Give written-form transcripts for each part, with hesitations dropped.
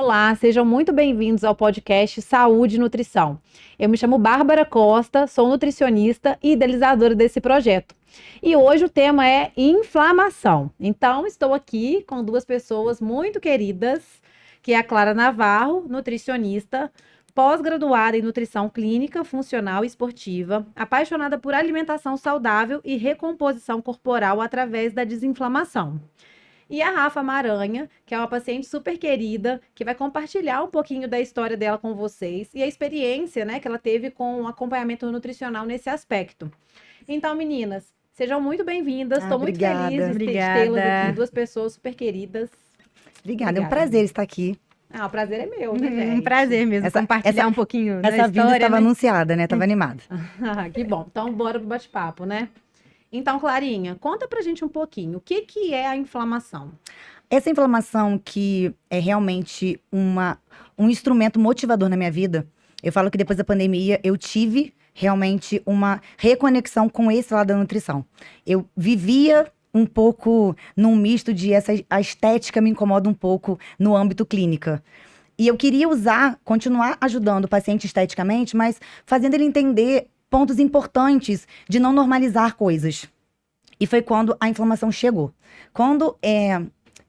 Olá, sejam muito bem-vindos ao podcast Saúde e Nutrição. Eu me chamo Bárbara Costa, sou nutricionista e idealizadora desse projeto. E hoje o tema é inflamação. Então, estou aqui com duas pessoas muito queridas, que é a Clara Navarro, nutricionista, pós-graduada em nutrição clínica, funcional e esportiva, apaixonada por alimentação saudável e recomposição corporal através da desinflamação. E a Rafa Maranha, que é uma paciente super querida, que vai compartilhar um pouquinho da história dela com vocês e a experiência, né, que ela teve com o acompanhamento nutricional nesse aspecto. Então, meninas, sejam muito bem-vindas. Estou muito feliz de tê-las aqui, duas pessoas super queridas. Obrigada, é um prazer estar aqui. O prazer é meu, né, gente? Um prazer mesmo, compartilhar um pouquinho da história. Essa vinda estava anunciada, né? Estava animada. Que bom. Então, bora pro bate-papo, né? Então, Clarinha, conta pra gente um pouquinho, o que é a inflamação? Essa inflamação que é realmente um instrumento motivador na minha vida, eu falo que depois da pandemia eu tive realmente uma reconexão com esse lado da nutrição. Eu vivia um pouco num misto de a estética me incomoda um pouco no âmbito clínica. E eu queria continuar ajudando o paciente esteticamente, mas fazendo ele entender pontos importantes de não normalizar coisas. E foi quando a inflamação chegou. Quando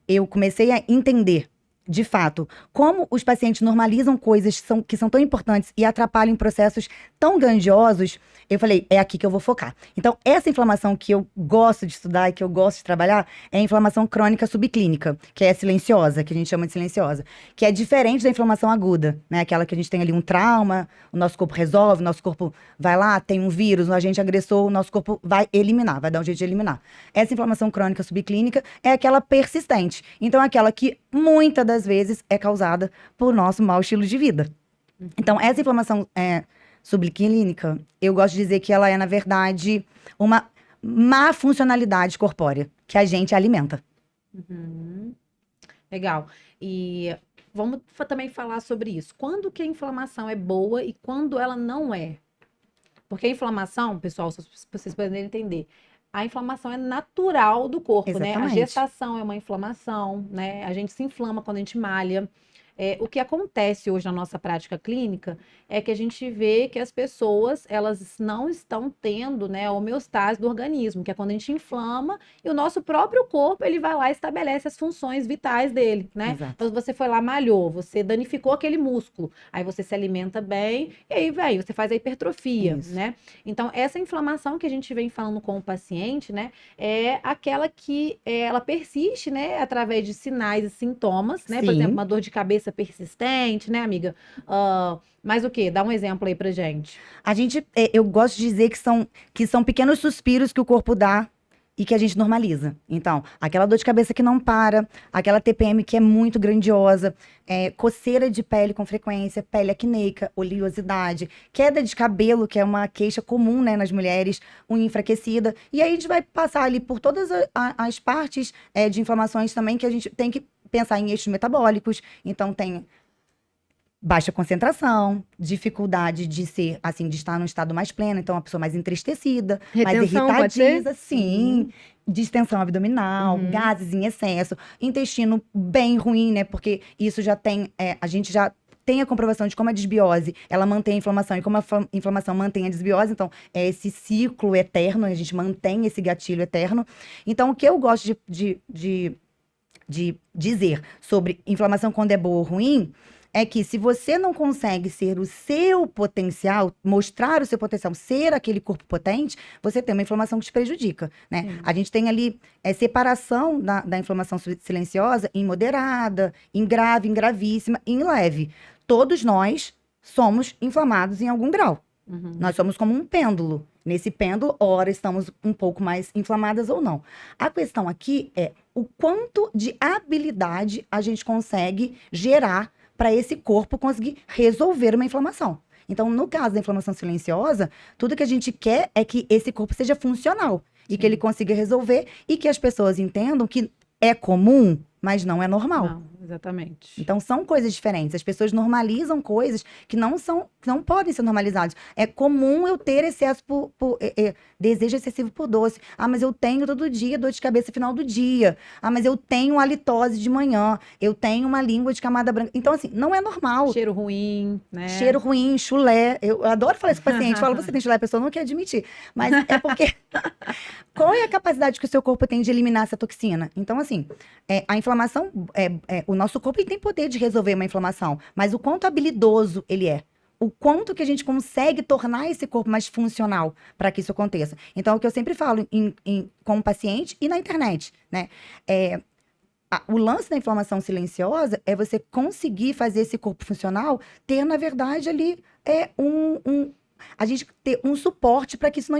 eu comecei a entender, de fato, como os pacientes normalizam coisas que são tão importantes e atrapalham processos tão grandiosos, eu falei, é aqui que eu vou focar. Então, essa inflamação que eu gosto de estudar e que eu gosto de trabalhar é a inflamação crônica subclínica, que é silenciosa, que a gente chama de silenciosa, que é diferente da inflamação aguda, né? Aquela que a gente tem ali um trauma, o nosso corpo resolve, o nosso corpo vai lá, tem um vírus, um agente agressor, o nosso corpo vai eliminar, vai dar um jeito de eliminar. Essa inflamação crônica subclínica é aquela persistente. Então, é aquela que muitas das vezes é causada por nosso mau estilo de vida. Então, essa inflamação subclínica, eu gosto de dizer que ela é, na verdade, uma má funcionalidade corpórea que a gente alimenta. Legal. E vamos também falar sobre isso. Quando que a inflamação é boa e quando ela não é? Porque a inflamação, pessoal, se vocês puderem entender, a inflamação é natural do corpo, Exatamente. né? A gestação é uma inflamação, né? A gente se inflama quando a gente malha. O que acontece hoje na nossa prática clínica é que a gente vê que as pessoas, elas não estão tendo, né, a homeostase do organismo, que é quando a gente inflama e o nosso próprio corpo, ele vai lá e estabelece as funções vitais dele, né? Exato. Então, você foi lá, malhou, você danificou aquele músculo, aí você se alimenta bem e aí, você faz a hipertrofia, Isso. né? Então, essa inflamação que a gente vem falando com o paciente, né, é aquela que ela persiste, né, através de sinais e sintomas, né? Por Sim. exemplo, uma dor de cabeça persistente, né, amiga? Mas o quê? Dá um exemplo aí pra gente. Eu gosto de dizer que são pequenos suspiros que o corpo dá e que a gente normaliza. Então, aquela dor de cabeça que não para, aquela TPM que é muito grandiosa, coceira de pele com frequência, pele acneica, oleosidade, queda de cabelo, que é uma queixa comum, né, nas mulheres, unha enfraquecida. E aí a gente vai passar ali por todas as partes de inflamações também que a gente tem que pensar em eixos metabólicos. Então, tem baixa concentração, dificuldade de estar num estado mais pleno, então a pessoa mais entristecida, Retenção, mais pode ser? irritadiça, sim, distensão abdominal, gases em excesso, intestino bem ruim, né, porque isso já tem, a gente já tem a comprovação de como a desbiose, ela mantém a inflamação e como a inflamação mantém a desbiose, então é esse ciclo eterno, a gente mantém esse gatilho eterno. Então, o que eu gosto de dizer sobre inflamação quando é boa ou ruim, é que se você não consegue ser o seu potencial, mostrar o seu potencial, ser aquele corpo potente, você tem uma inflamação que te prejudica, né? A gente tem ali separação da inflamação silenciosa em moderada, em grave, em gravíssima, em leve. Todos nós somos inflamados em algum grau. Nós somos como um pêndulo. Nesse pêndulo, ora estamos um pouco mais inflamadas ou não. A questão aqui é o quanto de habilidade a gente consegue gerar para esse corpo conseguir resolver uma inflamação. Então, no caso da inflamação silenciosa, tudo que a gente quer é que esse corpo seja funcional e que ele consiga resolver e que as pessoas entendam que é comum, mas não é normal. Não, Exatamente. Então, são coisas diferentes. As pessoas normalizam coisas que não podem ser normalizadas. É comum eu ter excesso desejo excessivo por doce. Ah, mas eu tenho todo dia dor de cabeça no final do dia. Ah, mas eu tenho halitose de manhã. Eu tenho uma língua de camada branca. Então, assim, não é normal. Cheiro ruim, né? Cheiro ruim, chulé. Eu adoro falar isso pro paciente. Falo, você tem chulé? A pessoa não quer admitir. Mas é porque... Qual é a capacidade que o seu corpo tem de eliminar essa toxina? Então, assim, a inflamação... o nosso corpo tem poder de resolver uma inflamação. Mas o quanto habilidoso ele é. O quanto que a gente consegue tornar esse corpo mais funcional para que isso aconteça. Então, é o que eu sempre falo com o paciente e na internet, né? O lance da inflamação silenciosa é você conseguir fazer esse corpo funcional ter, na verdade, ali a gente ter um suporte para que isso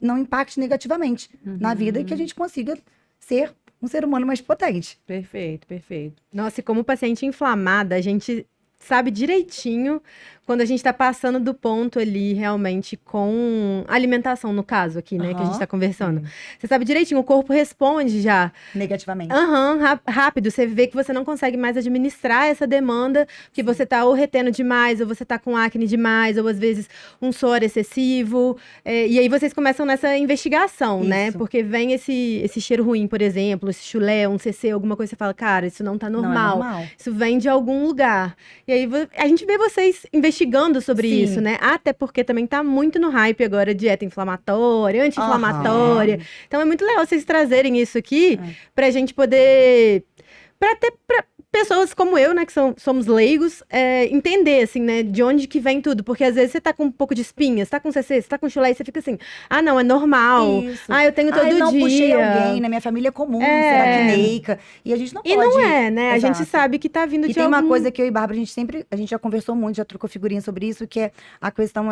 não impacte negativamente na vida e que a gente consiga ser um ser humano mais potente. Perfeito, perfeito. Nossa, e como paciente inflamada, a gente sabe direitinho quando a gente tá passando do ponto ali, realmente, com alimentação, no caso aqui, né, que a gente tá conversando. Você sabe direitinho, o corpo responde já. Negativamente. Rápido. Você vê que você não consegue mais administrar essa demanda, porque você tá ou retendo demais, ou você tá com acne demais, ou às vezes um suor excessivo. E aí vocês começam nessa investigação, né? Porque vem esse cheiro ruim, por exemplo, esse chulé, um CC, alguma coisa, você fala, cara, isso não tá normal. Não é normal. Isso vem de algum lugar. E aí a gente vê vocês investigando sobre isso, né? Até porque também tá muito no hype agora, dieta inflamatória, anti-inflamatória. Então é muito legal vocês trazerem isso aqui pra gente poder... Pra pessoas como eu, né, que somos leigos, entender, assim, né, de onde que vem tudo. Porque às vezes você tá com um pouco de espinha, você tá com CC, você tá com chulé, e você fica assim, ah, não, é normal. Isso. Ah, eu tenho todo dia. Eu não puxei alguém, na minha família é comum, ser acneica. E a gente não pode... E não é, né? Exato. A gente sabe que tá vindo de tem algum... uma coisa que eu e Bárbara, a gente já conversou muito, já trocou figurinha sobre isso, que é a questão...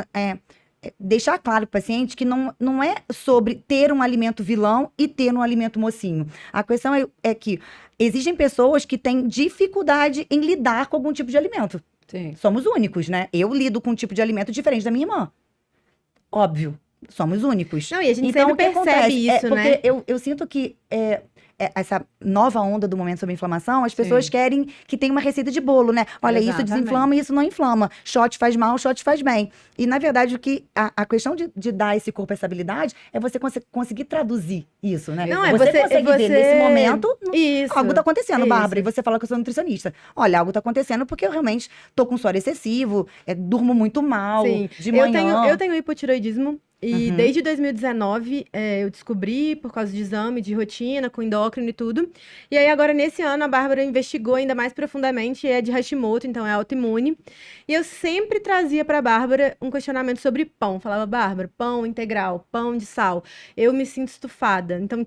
deixar claro para o paciente que não é sobre ter um alimento vilão e ter um alimento mocinho. A questão é que existem pessoas que têm dificuldade em lidar com algum tipo de alimento. Sim. Somos únicos, né? Eu lido com um tipo de alimento diferente da minha irmã. Óbvio, somos únicos. Não, e a gente então, sempre percebe isso, né? Porque eu sinto que... essa nova onda do momento sobre inflamação, as pessoas querem que tenha uma receita de bolo, né? Olha, isso desinflama e isso não inflama. Shot faz mal, shot faz bem. E, na verdade, a questão de dar esse corpo essa habilidade é você conseguir traduzir isso, né? Não, você consegue ver nesse momento, algo tá acontecendo, Bárbara, e você fala que eu sou nutricionista. Olha, algo tá acontecendo porque eu realmente tô com suor excessivo, durmo muito mal, de manhã. Eu tenho hipotiroidismo. E desde 2019, eu descobri por causa de exame, de rotina, com endócrino e tudo. E aí agora, nesse ano, a Bárbara investigou ainda mais profundamente, é de Hashimoto, então é autoimune. E eu sempre trazia pra Bárbara um questionamento sobre pão. Falava, Bárbara, pão integral, pão de sal. Eu me sinto estufada. Então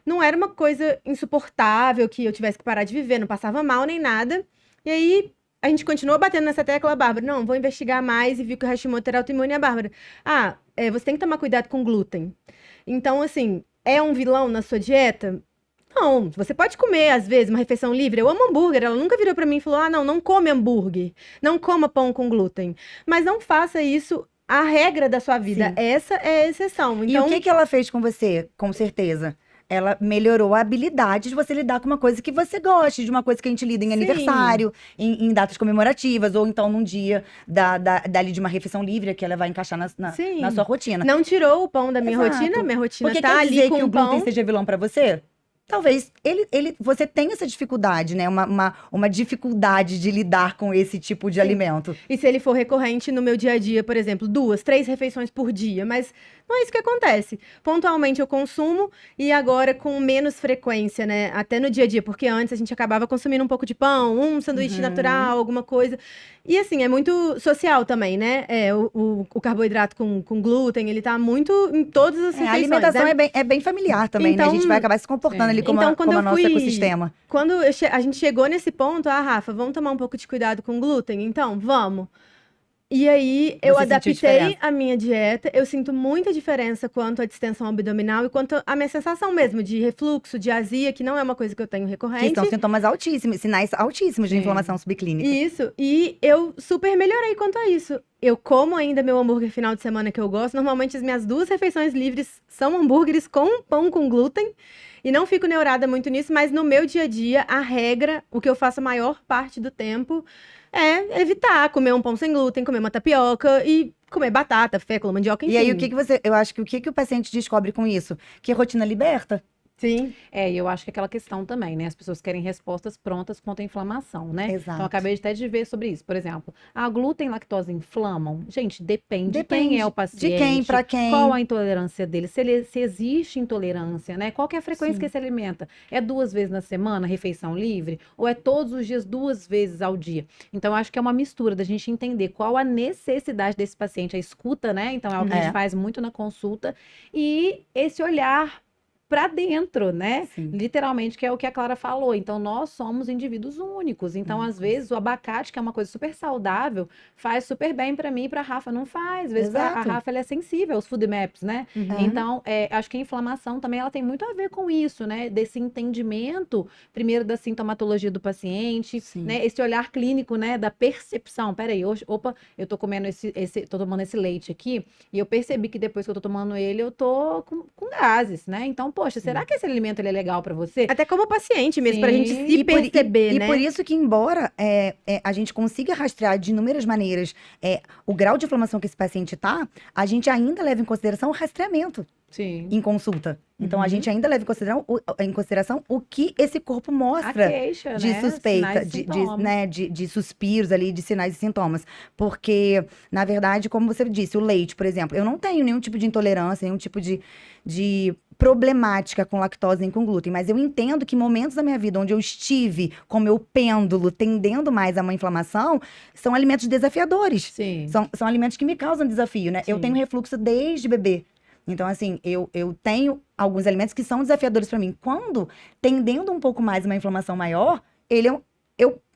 não era uma coisa insuportável que eu tivesse que parar de viver, não passava mal nem nada. E aí... A gente continuou batendo nessa tecla, Bárbara. Não, vou investigar mais e vi que o Hashimoto era autoimune. A Bárbara, você tem que tomar cuidado com glúten. Então, assim, é um vilão na sua dieta? Não, você pode comer, às vezes, uma refeição livre. Eu amo hambúrguer. Ela nunca virou pra mim e falou, não come hambúrguer. Não coma pão com glúten. Mas não faça isso a regra da sua vida. Sim. Essa é a exceção. Então... E o que ela fez com você, com certeza? Ela melhorou a habilidade de você lidar com uma coisa que você goste, de uma coisa que a gente lida em aniversário, em datas comemorativas, ou então num dia dali de uma refeição livre que ela vai encaixar na sua rotina. Não tirou o pão da minha rotina, minha rotina porque tá quer dizer ali com que o pão. glúten seja vilão pra você? Talvez você tenha essa dificuldade, né? Uma dificuldade de lidar com esse tipo de alimento. E se ele for recorrente no meu dia a dia, por exemplo, 2, 3 refeições por dia, mas não é isso que acontece. Pontualmente eu consumo e agora com menos frequência, né? Até no dia a dia, porque antes a gente acabava consumindo um pouco de pão, um sanduíche natural, alguma coisa. E assim, é muito social também, né? O carboidrato com glúten, ele tá muito em todas as refeições. A alimentação é bem familiar também, né? A gente vai acabar se comportando ali como nosso ecossistema. Quando a gente chegou nesse ponto, Rafa, vamos tomar um pouco de cuidado com glúten? Então, vamos. E aí, eu Você sentiu adaptei diferença? a minha dieta. Eu sinto muita diferença quanto à distensão abdominal e quanto à minha sensação mesmo de refluxo, de azia, que não é uma coisa que eu tenho Que recorrente. são sintomas altíssimos, sinais altíssimos de Sim. inflamação subclínica. Isso. E eu super melhorei quanto a isso. Eu como ainda meu hambúrguer final de semana que eu gosto. Normalmente, as minhas 2 refeições livres são hambúrgueres com pão com glúten. E não fico neurada muito nisso, mas no meu dia a dia, a regra, o que eu faço a maior parte do tempo é evitar comer um pão sem glúten, comer uma tapioca e comer batata, fécula, mandioca, enfim. E aí, eu acho que o paciente descobre com isso? Que a rotina liberta. Sim. E eu acho que é aquela questão também, né? As pessoas querem respostas prontas quanto à inflamação, né? Exato. Então, eu acabei até de ver sobre isso. Por exemplo, a glúten e lactose inflamam? Gente, depende de Depende quem é o paciente. de quem, pra quem. Qual a intolerância dele, se existe intolerância, né? Qual que é a frequência Sim. que ele se alimenta? É 2 vezes na semana, refeição livre? Ou é todos os dias, 2 vezes ao dia? Então, eu acho que é uma mistura da gente entender qual a necessidade desse paciente, a escuta, né? Então, é o que a gente faz muito na consulta. E esse olhar para dentro, né? Sim. Literalmente, que é o que a Clara falou. Então, nós somos indivíduos únicos. Então, às vezes, o abacate, que é uma coisa super saudável, faz super bem para mim e para Rafa não faz. Às vezes, a Exato. Rafa ela é sensível aos food maps, né? Então, acho que a inflamação também ela tem muito a ver com isso, né? Desse entendimento, primeiro, da sintomatologia do paciente, Sim. né? Esse olhar clínico, né? Da percepção. Peraí, opa, eu tô comendo tô tomando esse leite aqui e eu percebi que depois que eu tô tomando ele, eu tô com gases, né? Então, poxa, será que esse alimento ele é legal para você? Até como paciente mesmo, pra gente Sim. se perceber, E né? por isso que, embora a gente consiga rastrear de inúmeras maneiras o grau de inflamação que esse paciente tá, a gente ainda leva em consideração o rastreamento Sim. em consulta. Então, a Uhum. gente ainda leva em consideração o que esse corpo A mostra queixa, de né? suspeita, Sinais e sintomas. de suspiros ali, de sinais e sintomas. Porque, na verdade, como você disse, o leite, por exemplo, eu não tenho nenhum tipo de intolerância, nenhum tipo de problemática com lactose nem com glúten, mas eu entendo que momentos da minha vida onde eu estive com meu pêndulo tendendo mais a uma inflamação, são alimentos desafiadores. Sim. São alimentos que me causam desafio, né? Eu Sim. tenho refluxo desde bebê. Então, assim, eu tenho alguns alimentos que são desafiadores para mim. Quando, tendendo um pouco mais a uma inflamação maior, eu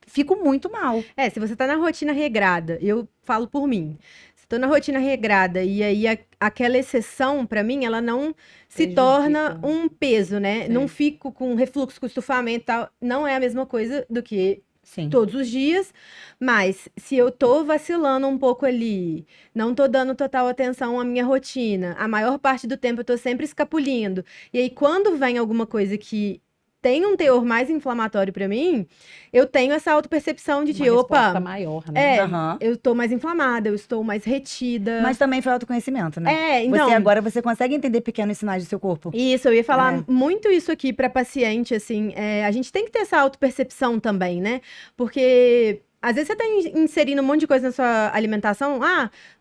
fico muito mal. Se você tá na rotina regrada, eu falo por mim. Se tô na rotina regrada e aí aquela exceção, pra mim, ela não se Prejudica. torna um peso, né? Sim. Não fico com refluxo, com estufamento e tal. Não é a mesma coisa do que Sim. todos os dias, mas se eu tô vacilando um pouco ali, não tô dando total atenção à minha rotina, a maior parte do tempo eu tô sempre escapulindo. E aí, quando vem alguma coisa que tem um teor mais inflamatório pra mim, eu tenho essa autopercepção de Uma resposta opa, maior, né? Aham. eu tô mais inflamada, eu estou mais retida. Mas também foi autoconhecimento, né? Então, Você consegue entender pequenos sinais do seu corpo. isso, eu ia falar É. muito isso aqui para paciente, assim, a gente tem que ter essa autopercepção também, né? Porque às vezes você tá inserindo um monte de coisa na sua alimentação,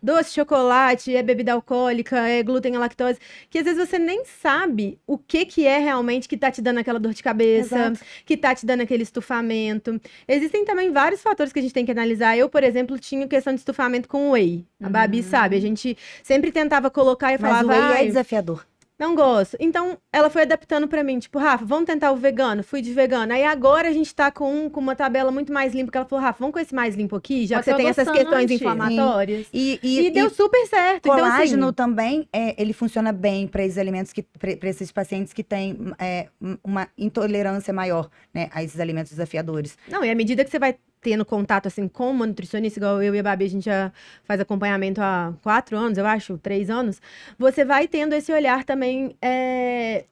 doce, chocolate, é bebida alcoólica, é glúten, é lactose, que às vezes você nem sabe o que é realmente que tá te dando aquela dor de cabeça, Exato. que tá te dando aquele estufamento. Existem também vários fatores que a gente tem que analisar. Eu, por exemplo, tinha questão de estufamento com whey. A Babi sabe, a gente sempre tentava colocar e Mas falava, o whey é "Ai, desafiador. não gosto." Então, ela foi adaptando pra mim, tipo, Rafa, vamos tentar o vegano. Fui de vegano. Aí agora a gente tá com uma tabela muito mais limpa, que ela falou, Rafa, vamos com esse mais limpo aqui, já Pode que você ser tem essas questões adoçante. inflamatórias. E deu super certo. Então, colágeno assim, também, ele funciona bem para esses alimentos, para esses pacientes que têm uma intolerância maior, né, a esses alimentos desafiadores. não, e à medida que você vai tendo contato, assim, com uma nutricionista, igual eu e a Babi, a gente já faz acompanhamento há 4 anos, eu acho, 3 anos, você vai tendo esse olhar também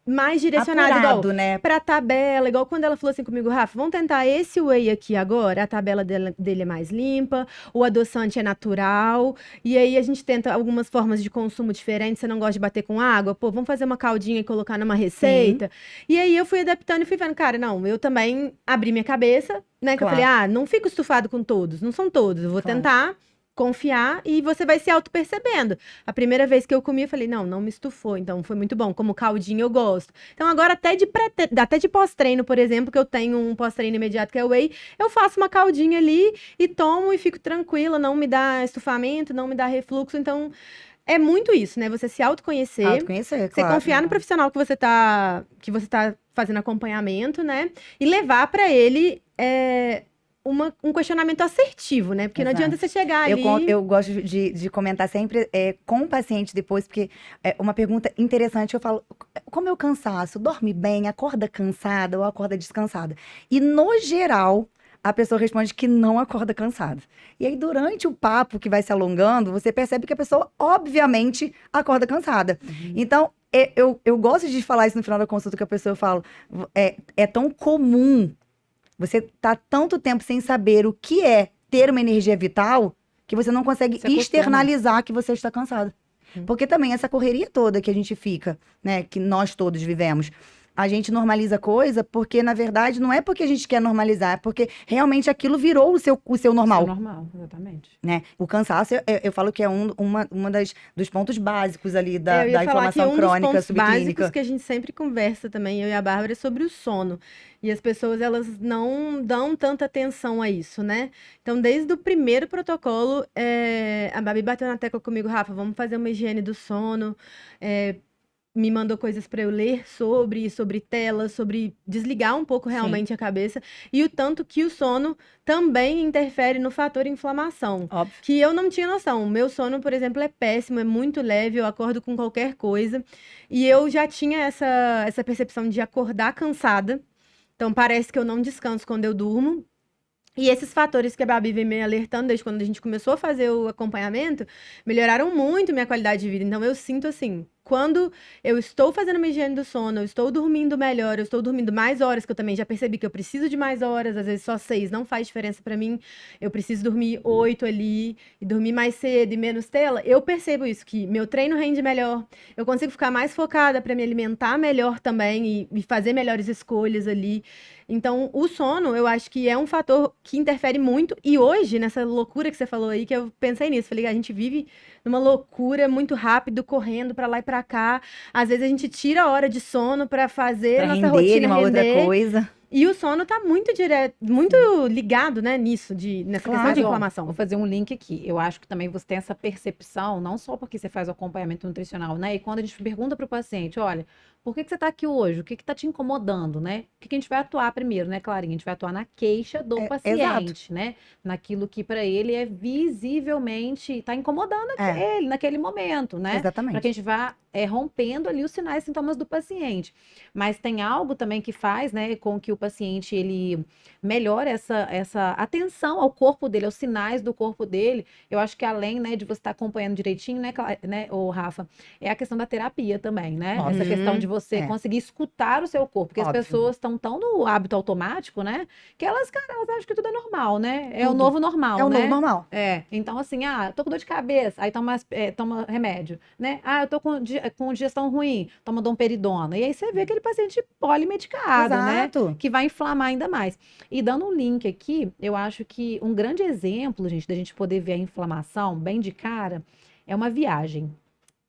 mais direcionado, Apurado, né? pra tabela, igual quando ela falou assim comigo, Rafa, vamos tentar esse whey aqui agora, a tabela dele é mais limpa, o adoçante é natural, e aí a gente tenta algumas formas de consumo diferentes, você não gosta de bater com água, pô, vamos fazer uma caldinha e colocar numa receita, e aí eu fui adaptando e fui vendo, cara, não, eu também abri minha cabeça, né, que eu Claro. falei, não fico estufado com todos, não são todos, eu vou Claro. tentar confiar e você vai se auto-percebendo. A primeira vez que eu comi, eu falei, não me estufou, então foi muito bom. Como caldinho eu gosto. Então agora até de pós-treino, por exemplo, que eu tenho um pós-treino imediato que é whey, eu faço uma caldinha ali e tomo e fico tranquila, não me dá estufamento, não me dá refluxo, então é muito isso, né? Você se autoconhecer, Autoconhecer, você claro. confiar no profissional que você tá fazendo acompanhamento, né? E levar pra ele um questionamento assertivo, né? Porque não Exato. adianta você chegar ali... Eu gosto de comentar sempre com o paciente depois, porque é uma pergunta interessante, eu falo, como é o cansaço? Dorme bem? Acorda cansada ou acorda descansada? E, no geral, a pessoa responde que não acorda cansada. E aí, durante o papo que vai se alongando, você percebe que a pessoa, obviamente, acorda cansada. Então, eu gosto de falar isso no final da consulta, que a pessoa fala, é tão comum você tá tanto tempo sem saber o que é ter uma energia vital, que você não consegue Se acostuma. externalizar que você está cansado. Porque também essa correria toda que a gente fica, né, que nós todos vivemos, a gente normaliza coisa porque, na verdade, não é porque a gente quer normalizar, é porque realmente aquilo virou o seu normal, Isso é normal, exatamente. né? O cansaço, eu falo que é uma dos pontos básicos ali eu da ia falar que inflamação um crônica dos pontos subclínica. básicos que a gente sempre conversa também, eu e a Bárbara, é sobre o sono. E as pessoas, elas não dão tanta atenção a isso, né? Então, desde o primeiro protocolo, a Babi bateu na tecla comigo, Rafa, vamos fazer uma higiene do sono, me mandou coisas para eu ler sobre telas, sobre desligar um pouco realmente a cabeça, e o tanto que o sono também interfere no fator inflamação. Óbvio. Que eu não tinha noção. O meu sono, por exemplo, é péssimo, é muito leve, eu acordo com qualquer coisa. E eu já tinha essa percepção de acordar cansada. Então, parece que eu não descanso quando eu durmo. E esses fatores que a Babi vem me alertando desde quando a gente começou a fazer o acompanhamento, melhoraram muito minha qualidade de vida. Então, eu sinto assim, quando eu estou fazendo uma higiene do sono, eu estou dormindo melhor, eu estou dormindo mais horas, que eu também já percebi que eu preciso de mais horas, às vezes só 6 não faz diferença pra mim, eu preciso dormir 8 ali, e dormir mais cedo e menos tela, eu percebo isso, que meu treino rende melhor, eu consigo ficar mais focada pra me alimentar melhor também e fazer melhores escolhas ali. Então, o sono, eu acho que é um fator que interfere muito, e hoje, nessa loucura que você falou aí, que eu pensei nisso, falei, a gente vive numa loucura muito rápido, correndo pra lá e pra cá. Às vezes a gente tira a hora de sono pra fazer Pra nossa render rotina uma outra render. coisa. E o sono tá muito muito ligado, né, nessa questão Mas, de ó, inflamação. vou fazer um link aqui. Eu acho que também você tem essa percepção, não só porque você faz o acompanhamento nutricional, né? E quando a gente pergunta para o paciente, olha, por que você está aqui hoje? O que está te incomodando, né? O que a gente vai atuar primeiro, né, Clarinha? A gente vai atuar na queixa do paciente, né? Naquilo que para ele é visivelmente, está incomodando ele naquele momento, né? Exatamente. Para que a gente vá rompendo ali os sinais e sintomas do paciente. Mas tem algo também que faz, né, com que o paciente ele melhore essa atenção ao corpo dele, aos sinais do corpo dele. Eu acho que além, né, de você estar acompanhando direitinho, né, ô Rafa, é a questão da terapia também, né? Óbvio. Essa questão de você conseguir escutar o seu corpo, porque Óbvio. as pessoas estão tão no hábito automático, né, que elas acham que tudo é normal, né? É o Tudo. novo normal, É o né? novo normal. Então assim, tô com dor de cabeça, aí toma remédio, né? Eu tô com digestão ruim, toma domperidona. E aí você vê aquele paciente polimedicado, Exato. né? Que vai inflamar ainda mais. E dando um link aqui, eu acho que um grande exemplo, gente, da gente poder ver a inflamação bem de cara, é uma viagem,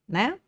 né?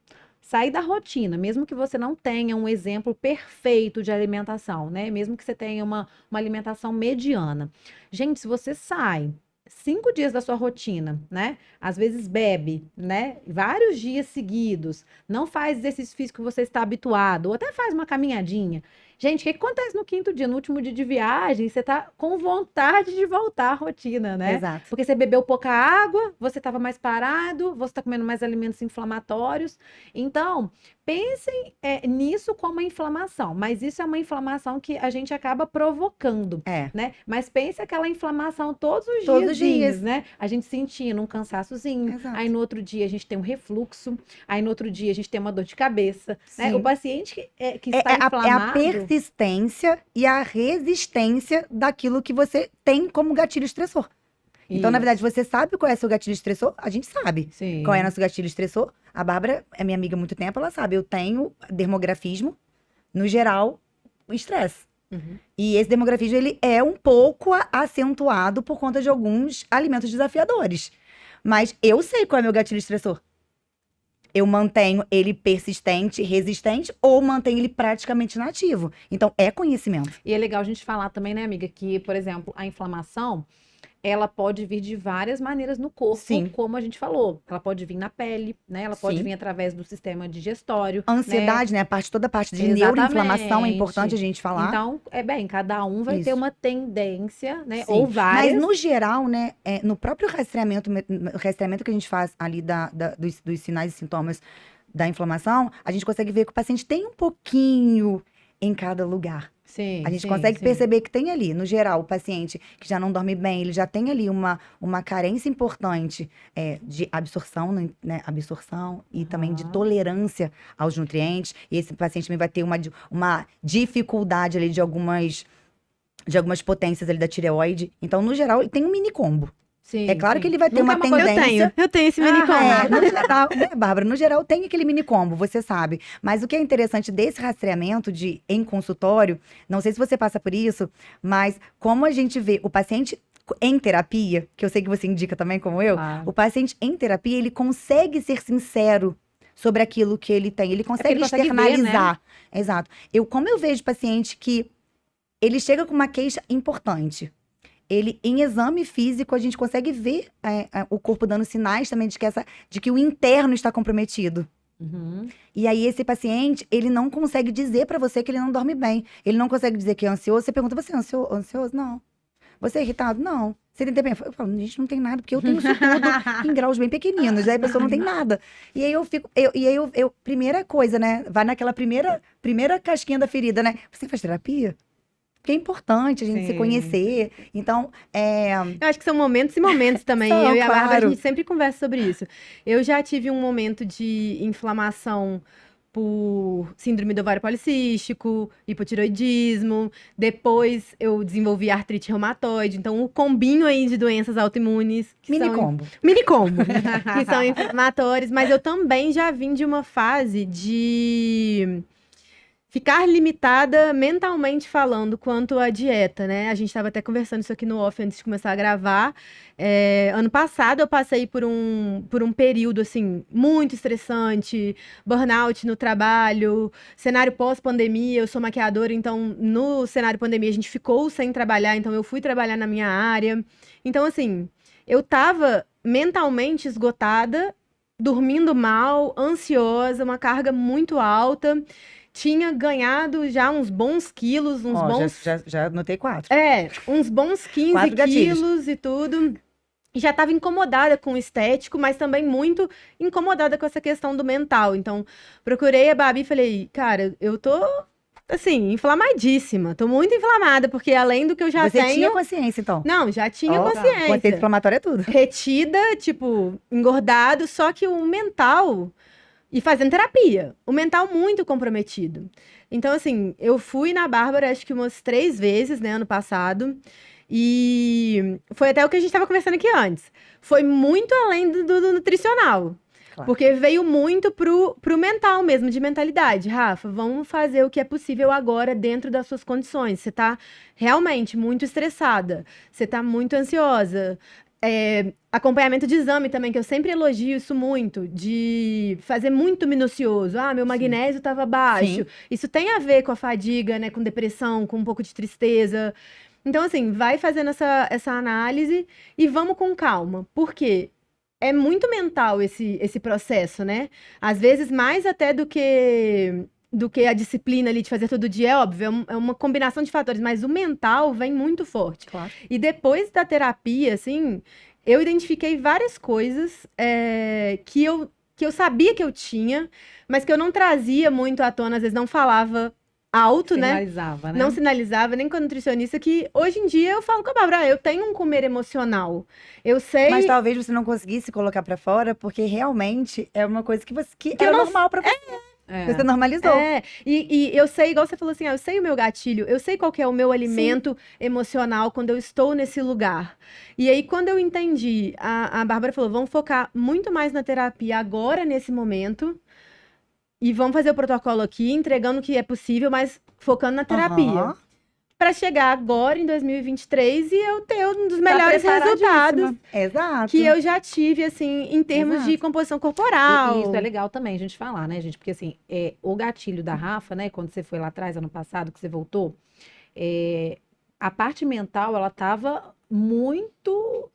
Sair da rotina, mesmo que você não tenha um exemplo perfeito de alimentação, né? Mesmo que você tenha uma alimentação mediana. Gente, se você sai 5 dias da sua rotina, né? Às vezes bebe, né? Vários dias seguidos, não faz exercício físico que você está habituado, ou até faz uma caminhadinha. Gente, o que acontece no 5º dia? No último dia de viagem, você tá com vontade de voltar à rotina, né? Exato. Porque você bebeu pouca água, você estava mais parado, você está comendo mais alimentos inflamatórios. Então, pensem nisso como uma inflamação, mas isso é uma inflamação que a gente acaba provocando, né? Mas pense aquela inflamação todos os dias, né? A gente sentindo um cansaçozinho, Exato. aí no outro dia a gente tem um refluxo, aí no outro dia a gente tem uma dor de cabeça, né? Sim. O paciente que está inflamado... É a persistência e a resistência daquilo que você tem como gatilho estressor. Então, na verdade, você sabe qual é o seu gatilho estressor? A gente sabe qual é o nosso gatilho estressor. A Bárbara é minha amiga há muito tempo, ela sabe. Eu tenho dermografismo, no geral, o estresse. E esse dermografismo, ele é um pouco acentuado por conta de alguns alimentos desafiadores. Mas eu sei qual é o meu gatilho estressor. Eu mantenho ele persistente, resistente, ou mantenho ele praticamente inativo. Então, é conhecimento. E é legal a gente falar também, né, amiga, que, por exemplo, a inflamação... ela pode vir de várias maneiras no corpo, Sim. como a gente falou. Ela pode vir na pele, né? Ela pode Sim. vir através do sistema digestório. A ansiedade, né? Toda a parte de Exatamente. neuroinflamação é importante a gente falar. Então, cada um vai ter Isso. uma tendência, né? Sim. Ou várias. Mas, no geral, né, no próprio rastreamento que a gente faz ali dos sinais e sintomas da inflamação, a gente consegue ver que o paciente tem um pouquinho em cada lugar. Sim, A gente sim, consegue sim. perceber que tem ali, no geral, o paciente que já não dorme bem, ele já tem ali uma carência importante de absorção, né? Absorção e também de Aham. tolerância aos nutrientes. E esse paciente também vai ter uma dificuldade ali de algumas potências ali da tireoide. Então, no geral, ele tem um mini combo. Sim, É claro sim. que ele vai ter Nunca uma é uma coisa- tendência. Eu tenho esse mini combo. No geral, né, Bárbara? No geral, tem aquele mini combo, você sabe. Mas o que é interessante desse rastreamento em consultório, não sei se você passa por isso, mas como a gente vê o paciente em terapia, que eu sei que você indica também, como eu, Claro. o paciente em terapia, ele consegue ser sincero sobre aquilo que ele tem. Ele consegue ele consegue ver, externalizar. Exato. Como eu vejo paciente que ele chega com uma queixa importante. Ele, em exame físico, a gente consegue ver o corpo dando sinais também de que o interno está comprometido. Uhum. E aí, esse paciente, ele não consegue dizer pra você que ele não dorme bem. Ele não consegue dizer que é ansioso. Você pergunta, você é ansioso? Não. Você é irritado? Não. Você tem TPM? Eu falo, gente, não tem nada, porque eu tenho isso tudo em graus bem pequeninos. Aí a pessoa não tem nada. E aí primeira coisa, né? Vai naquela primeira casquinha da ferida, né? Você faz terapia? Porque é importante a gente se Sim. conhecer. Então, Eu acho que são momentos e momentos também. São, Eu e a Bárbara, claro. a gente sempre conversa sobre isso. Eu já tive um momento de inflamação por síndrome do ovário policístico, hipotiroidismo. Depois eu desenvolvi artrite reumatoide. Então, o combinho aí de doenças autoimunes. mini combo. Mini combo. Que são inflamatórios. Mas eu também já vim de uma fase de ficar limitada mentalmente falando quanto à dieta, né? A gente estava até conversando isso aqui no off antes de começar a gravar. Ano passado eu passei por um período, assim, muito estressante, burnout no trabalho, cenário pós-pandemia, eu sou maquiadora, então no cenário pandemia a gente ficou sem trabalhar, então eu fui trabalhar na minha área. Então, assim, eu tava mentalmente esgotada, dormindo mal, ansiosa, uma carga muito alta. Tinha ganhado já uns bons quilos, uns Ó, bons... já anotei 4. uns bons 15 4 gatilhos. quilos e tudo. E já estava incomodada com o estético, mas também muito incomodada com essa questão do mental. Então, procurei a Babi e falei, cara, eu tô, assim, inflamadíssima. Tô muito inflamada, porque além do que eu já Você tenho... tinha consciência, então? Não, já tinha Ó, consciência. consciência inflamatória é tudo. Retida, tipo, engordado, só que o mental... E fazendo terapia. O mental muito comprometido. Então, assim, eu fui na Bárbara acho que umas 3 vezes, né, ano passado. E foi até o que a gente estava conversando aqui antes. Foi muito além do nutricional. Claro. Porque veio muito pro mental mesmo, de mentalidade. Rafa, vamos fazer o que é possível agora dentro das suas condições. Você tá realmente muito estressada. Você tá muito ansiosa. Acompanhamento de exame também, que eu sempre elogio isso muito, de fazer muito minucioso. Ah, meu magnésio estava baixo. Sim. Isso tem a ver com a fadiga, né? Com depressão, com um pouco de tristeza. Então, assim, vai fazendo essa análise e vamos com calma. Por quê? É muito mental esse processo, né? Às vezes, mais até do que a disciplina ali de fazer todo dia, é óbvio, é uma combinação de fatores, mas o mental vem muito forte. Claro. E depois da terapia, assim, eu identifiquei várias coisas que eu sabia que eu tinha, mas que eu não trazia muito à tona, às vezes não falava alto, né? Sinalizava, né? Não sinalizava, nem com a nutricionista, que hoje em dia eu falo com a Bárbara, eu tenho um comer emocional. Eu sei... Mas talvez você não conseguisse colocar pra fora, porque realmente é uma coisa que era eu não- normal pra você. Você normalizou. E eu sei, igual você falou assim, eu sei o meu gatilho, eu sei qual que é o meu alimento emocional quando eu estou nesse lugar. E aí, quando eu entendi, a Bárbara falou, vamos focar muito mais na terapia agora, nesse momento, e vamos fazer o protocolo aqui, entregando o que é possível, mas focando na terapia. Aham. Pra chegar agora, em 2023, e eu ter um dos Tá melhores resultados preparadíssima. Exato. que eu já tive, assim, em termos de Exato. composição corporal. E isso é legal também a gente falar, né, gente? Porque assim, o gatilho da Rafa, né, quando você foi lá atrás, ano passado, que você voltou, a parte mental, ela tava muito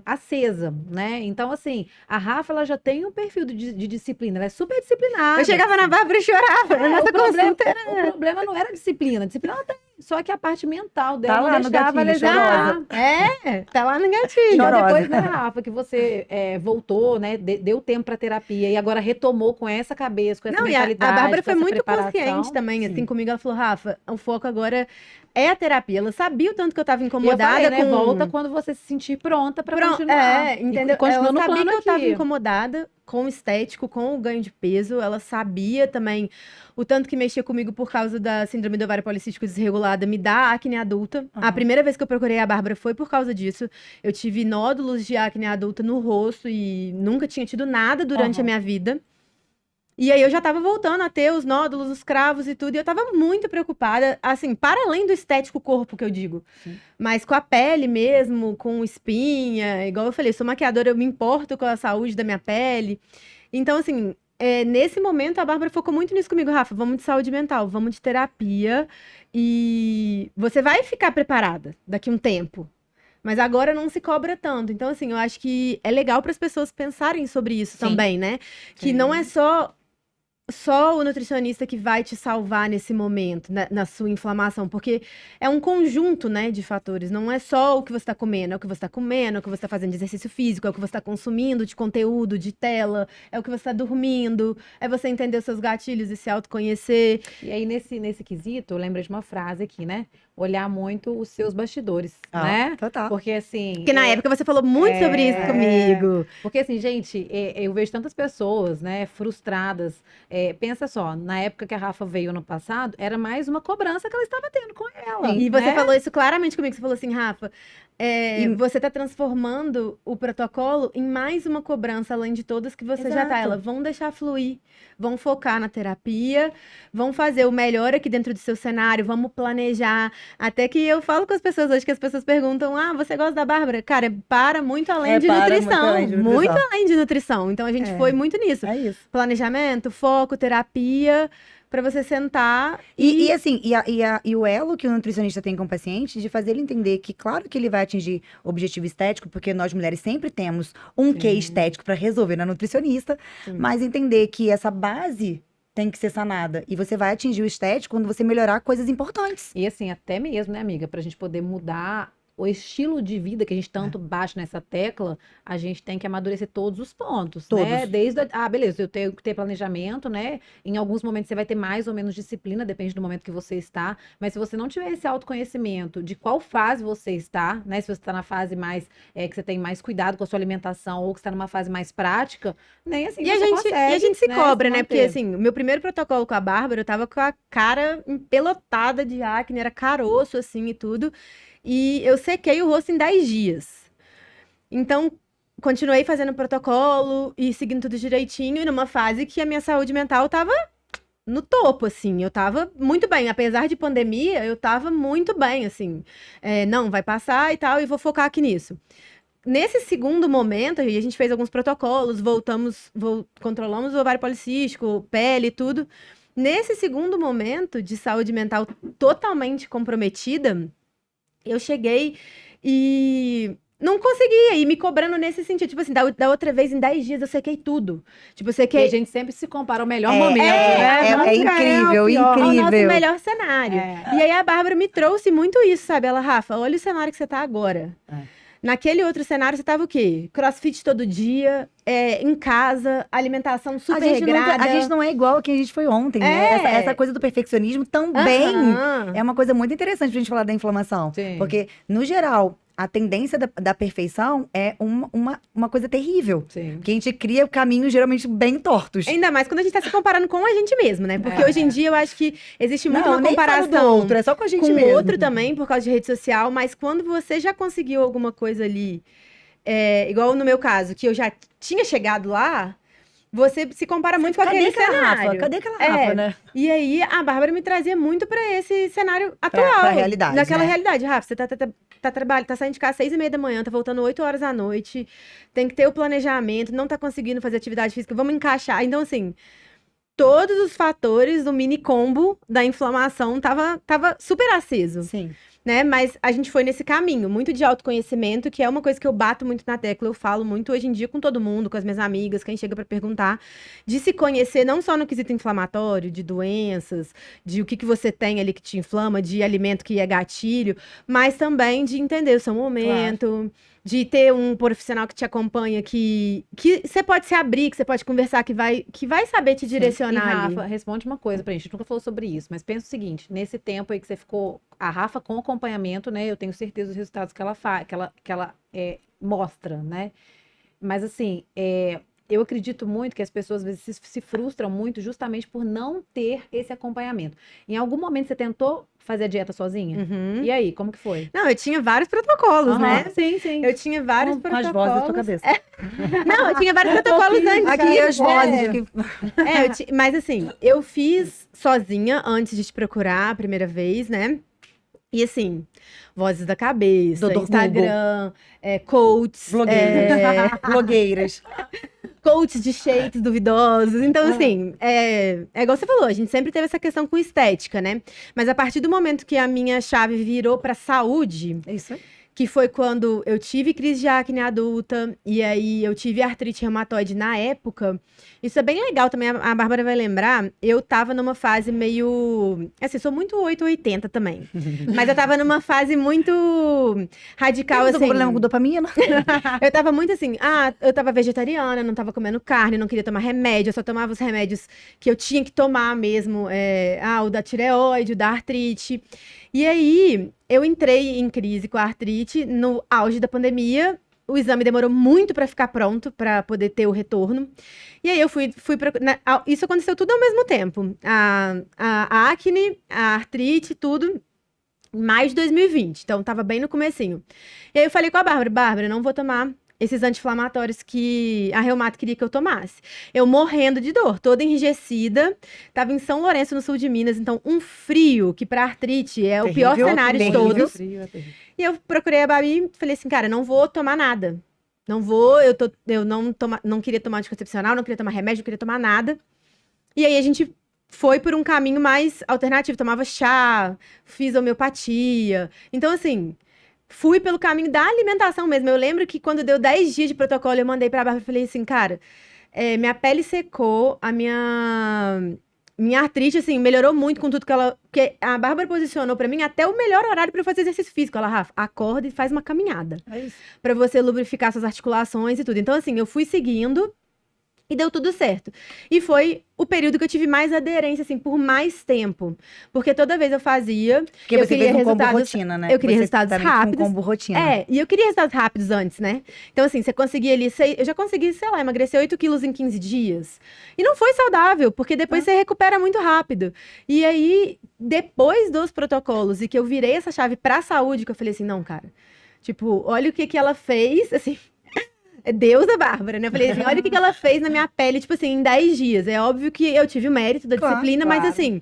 acesa, né? Então, assim, a Rafa, ela já tem um perfil de disciplina, ela é super disciplinada. Eu chegava na Bárbara e chorava. O problema não era a disciplina ela tem, só que a parte mental dela Tá lá não no deixava ela gatilho, exagerar. Tá lá no gatilho. Então, Chorosa. depois, né, Rafa, que você voltou, né, deu tempo pra terapia e agora retomou com essa cabeça, com essa Não, e a mentalidade, Bárbara com foi essa muito preparação. consciente também, Sim. assim, comigo. Ela falou, Rafa, o foco agora é a terapia. Ela sabia o tanto que eu tava E eu incomodada falei, né, com... volta quando você se sentir pronta pra Pronto, continuar. entendeu? E continua Ela no sabia plano que eu tava aqui. incomodada com o estético, com o ganho de peso. Ela sabia também o tanto que mexia comigo por causa da síndrome do ovário policístico desregulada, me dá acne adulta. A Aham. primeira vez que eu procurei a Bárbara foi por causa disso. Eu tive nódulos de acne adulta no rosto e nunca tinha tido nada durante a Aham. minha vida. E aí eu já tava voltando a ter os nódulos, os cravos e tudo, e eu tava muito preocupada, assim, para além do estético corpo que eu digo, Sim. mas com a pele mesmo, com espinha, igual eu falei, sou maquiadora, eu me importo com a saúde da minha pele. Então, assim, nesse momento a Bárbara focou muito nisso comigo, Rafa, vamos de saúde mental, vamos de terapia, e você vai ficar preparada daqui a um tempo. Mas agora não se cobra tanto. Então, assim, eu acho que é legal para as pessoas pensarem sobre isso Sim. também, né? Que Sim. não é só o nutricionista que vai te salvar nesse momento, na sua inflamação, porque é um conjunto, né, de fatores. Não é só o que você está comendo, é o que você está comendo, é o que você está fazendo de exercício físico, é o que você está consumindo de conteúdo, de tela, é o que você está dormindo, é você entender os seus gatilhos e se autoconhecer. E aí, nesse quesito, eu lembro de uma frase aqui, né? Olhar muito os seus bastidores, né? Total. Porque assim. Porque na época você falou muito sobre isso comigo. Porque assim, gente, eu vejo tantas pessoas, né, frustradas. Pensa só, na época que a Rafa veio no passado, era mais uma cobrança que ela estava tendo com ela. E você né? falou isso claramente comigo. Você falou assim, Rafa, você tá transformando o protocolo em mais uma cobrança, além de todas que você já tá. Exato. Ela, vão deixar fluir, vão focar na terapia, vão fazer o melhor aqui dentro do seu cenário, vamos planejar. Até que eu falo com as pessoas hoje, que as pessoas perguntam, você gosta da Bárbara? Cara, para muito além de para muito nutrição. além de nutrição. Muito além de nutrição. Então a gente foi muito nisso. É isso. Planejamento, foco, terapia, pra você sentar E assim, e o elo que o nutricionista tem com o paciente de fazer ele entender que, claro que ele vai atingir o objetivo estético, porque nós mulheres sempre temos um quê estético para resolver na nutricionista, Sim. mas entender que essa base tem que ser sanada. E você vai atingir o estético quando você melhorar coisas importantes. E assim, até mesmo, né, amiga, pra gente poder mudar o estilo de vida que a gente tanto bate nessa tecla, a gente tem que amadurecer todos os pontos, né? Todos. Desde, beleza, eu tenho que ter planejamento, né? Em alguns momentos você vai ter mais ou menos disciplina, depende do momento que você está, mas se você não tiver esse autoconhecimento de qual fase você está, né? Se você está na fase mais, que você tem mais cuidado com a sua alimentação ou que está numa fase mais prática, nem assim E você a gente, consegue, e a gente se cobra, se né? Porque, manter. assim, o meu primeiro protocolo com a Bárbara, eu tava com a cara empelotada de acne, era caroço, assim, e tudo. E eu sequei o rosto em 10 dias. Então, continuei fazendo protocolo e seguindo tudo direitinho, e numa fase que a minha saúde mental tava no topo, assim. Eu tava muito bem. Apesar de pandemia, eu tava muito bem, assim. Não, vai passar e tal, e vou focar aqui nisso. Nesse segundo momento, a gente fez alguns protocolos, controlamos o ovário policístico, pele e tudo. Nesse segundo momento de saúde mental totalmente comprometida, eu cheguei e não conseguia ir me cobrando nesse sentido. Tipo assim, da outra vez, em 10 dias, eu sequei tudo. Tipo, eu E sequei... a gente sempre se compara ao melhor É, momento, né? é Nunca incrível, o pior. É o nosso incrível. melhor cenário. E aí a Bárbara me trouxe muito isso, sabe? Ela, Rafa, olha o cenário que você tá agora. Naquele outro cenário, você tava o quê? CrossFit todo dia, em casa, alimentação super regrada. A gente não é igual a quem a gente foi ontem, né? Essa coisa do perfeccionismo também é uma coisa muito interessante pra gente falar da inflamação. Sim. Porque, no geral, a tendência da perfeição é uma coisa terrível. Sim. Que a gente cria caminhos geralmente bem tortos. Ainda mais quando a gente tá se comparando com a gente mesmo, né? Porque hoje em dia eu acho que existe muito Não, uma nem falo do comparação outro, é só com a gente com o mesmo. outro também, por causa de rede social, mas quando você já conseguiu alguma coisa ali, igual no meu caso, que eu já tinha chegado lá, você se compara muito com aquele cenário. Cadê aquela Rafa, né? E aí, a Bárbara me trazia muito pra esse cenário atual. Pra realidade, Naquela né? realidade. Rafa, você tá saindo de casa às 6h30 da manhã, tá voltando 8 horas da noite, tem que ter o planejamento, não tá conseguindo fazer atividade física, vamos encaixar. Então, assim, todos os fatores do mini combo da inflamação tava super aceso. Sim. né? Mas a gente foi nesse caminho, muito de autoconhecimento, que é uma coisa que eu bato muito na tecla, eu falo muito hoje em dia com todo mundo, com as minhas amigas, quem chega pra perguntar, de se conhecer não só no quesito inflamatório, de doenças, de o que você tem ali que te inflama, de alimento que é gatilho, mas também de entender o seu momento, de ter um profissional que te acompanha, que você pode se abrir, que você pode conversar, que vai saber te direcionar E ali. Rafa, responde uma coisa pra gente. A gente nunca falou sobre isso, mas pensa o seguinte: nesse tempo aí que você ficou, a Rafa com acompanhamento, né? Eu tenho certeza dos resultados que ela faz, que ela mostra, né? Mas assim, eu acredito muito que as pessoas às vezes se frustram muito justamente por não ter esse acompanhamento. Em algum momento você tentou fazer a dieta sozinha? Uhum. E aí, como que foi? Não, eu tinha vários protocolos, né? Sim, sim. Eu tinha vários Com as protocolos. vozes da sua cabeça. Não, eu tinha vários protocolos antes. Aqui as vozes. Mas assim, eu fiz sozinha antes de te procurar a primeira vez, né? E assim, vozes da cabeça, Doutor Instagram, coaches, Blogueiras. coaches de shakes duvidosos. Então, assim, é igual você falou, a gente sempre teve essa questão com estética, né? Mas a partir do momento que a minha chave virou pra saúde, É isso aí. que foi quando eu tive crise de acne adulta, e aí eu tive artrite reumatoide na época. Isso é bem legal também, a Bárbara vai lembrar, eu tava numa fase meio... Assim, sou muito 880 também. Mas eu tava numa fase muito radical, Temos assim... algum problema com dopamina? Eu tava muito assim, eu tava vegetariana, não tava comendo carne, não queria tomar remédio, eu só tomava os remédios que eu tinha que tomar mesmo, o da tireoide, o da artrite. E aí, eu entrei em crise com a artrite no auge da pandemia. O exame demorou muito pra ficar pronto, pra poder ter o retorno. E aí eu fui isso aconteceu tudo ao mesmo tempo. A acne, a artrite, tudo em maio de 2020. Então tava bem no comecinho. E aí eu falei com a Bárbara, eu não vou tomar esses anti-inflamatórios que a Reumato queria que eu tomasse. Eu morrendo de dor, toda enrijecida. Tava em São Lourenço, no sul de Minas, então um frio, que pra artrite é o pior Terrível, cenário de terrível. todos. E eu procurei a Babi e falei assim, cara, não vou tomar nada. Não vou, eu não queria tomar anticoncepcional, não queria tomar remédio, não queria tomar nada. E aí a gente foi por um caminho mais alternativo. Tomava chá, fiz homeopatia. Então, assim, fui pelo caminho da alimentação mesmo. Eu lembro que quando deu 10 dias de protocolo, eu mandei pra Bárbara e falei assim, cara, minha pele secou, a minha artrite, assim, melhorou muito com tudo que ela... Porque a Bárbara posicionou pra mim até o melhor horário pra eu fazer exercício físico. Ela, Rafa, acorda e faz uma caminhada. É isso. Pra você lubrificar suas articulações e tudo. Então, assim, eu fui seguindo e deu tudo certo. E foi o período que eu tive mais aderência, assim, por mais tempo. Porque toda vez eu fazia... Porque eu você queria fez um combo resultados... rotina, né? Eu queria Você resultados também tinha rápidos. um combo rotina. E eu queria resultados rápidos antes, né? Então, assim, você conseguia ali... Eu já consegui, sei lá, emagrecer 8 quilos em 15 dias. E não foi saudável, porque depois você recupera muito rápido. E aí, depois dos protocolos, e que eu virei essa chave pra saúde, que eu falei assim, não, cara... Tipo, olha o que ela fez, assim... É Deus da Bárbara, né? Eu falei assim, olha o que ela fez na minha pele, tipo assim, em 10 dias. É óbvio que eu tive o mérito da disciplina, mas assim,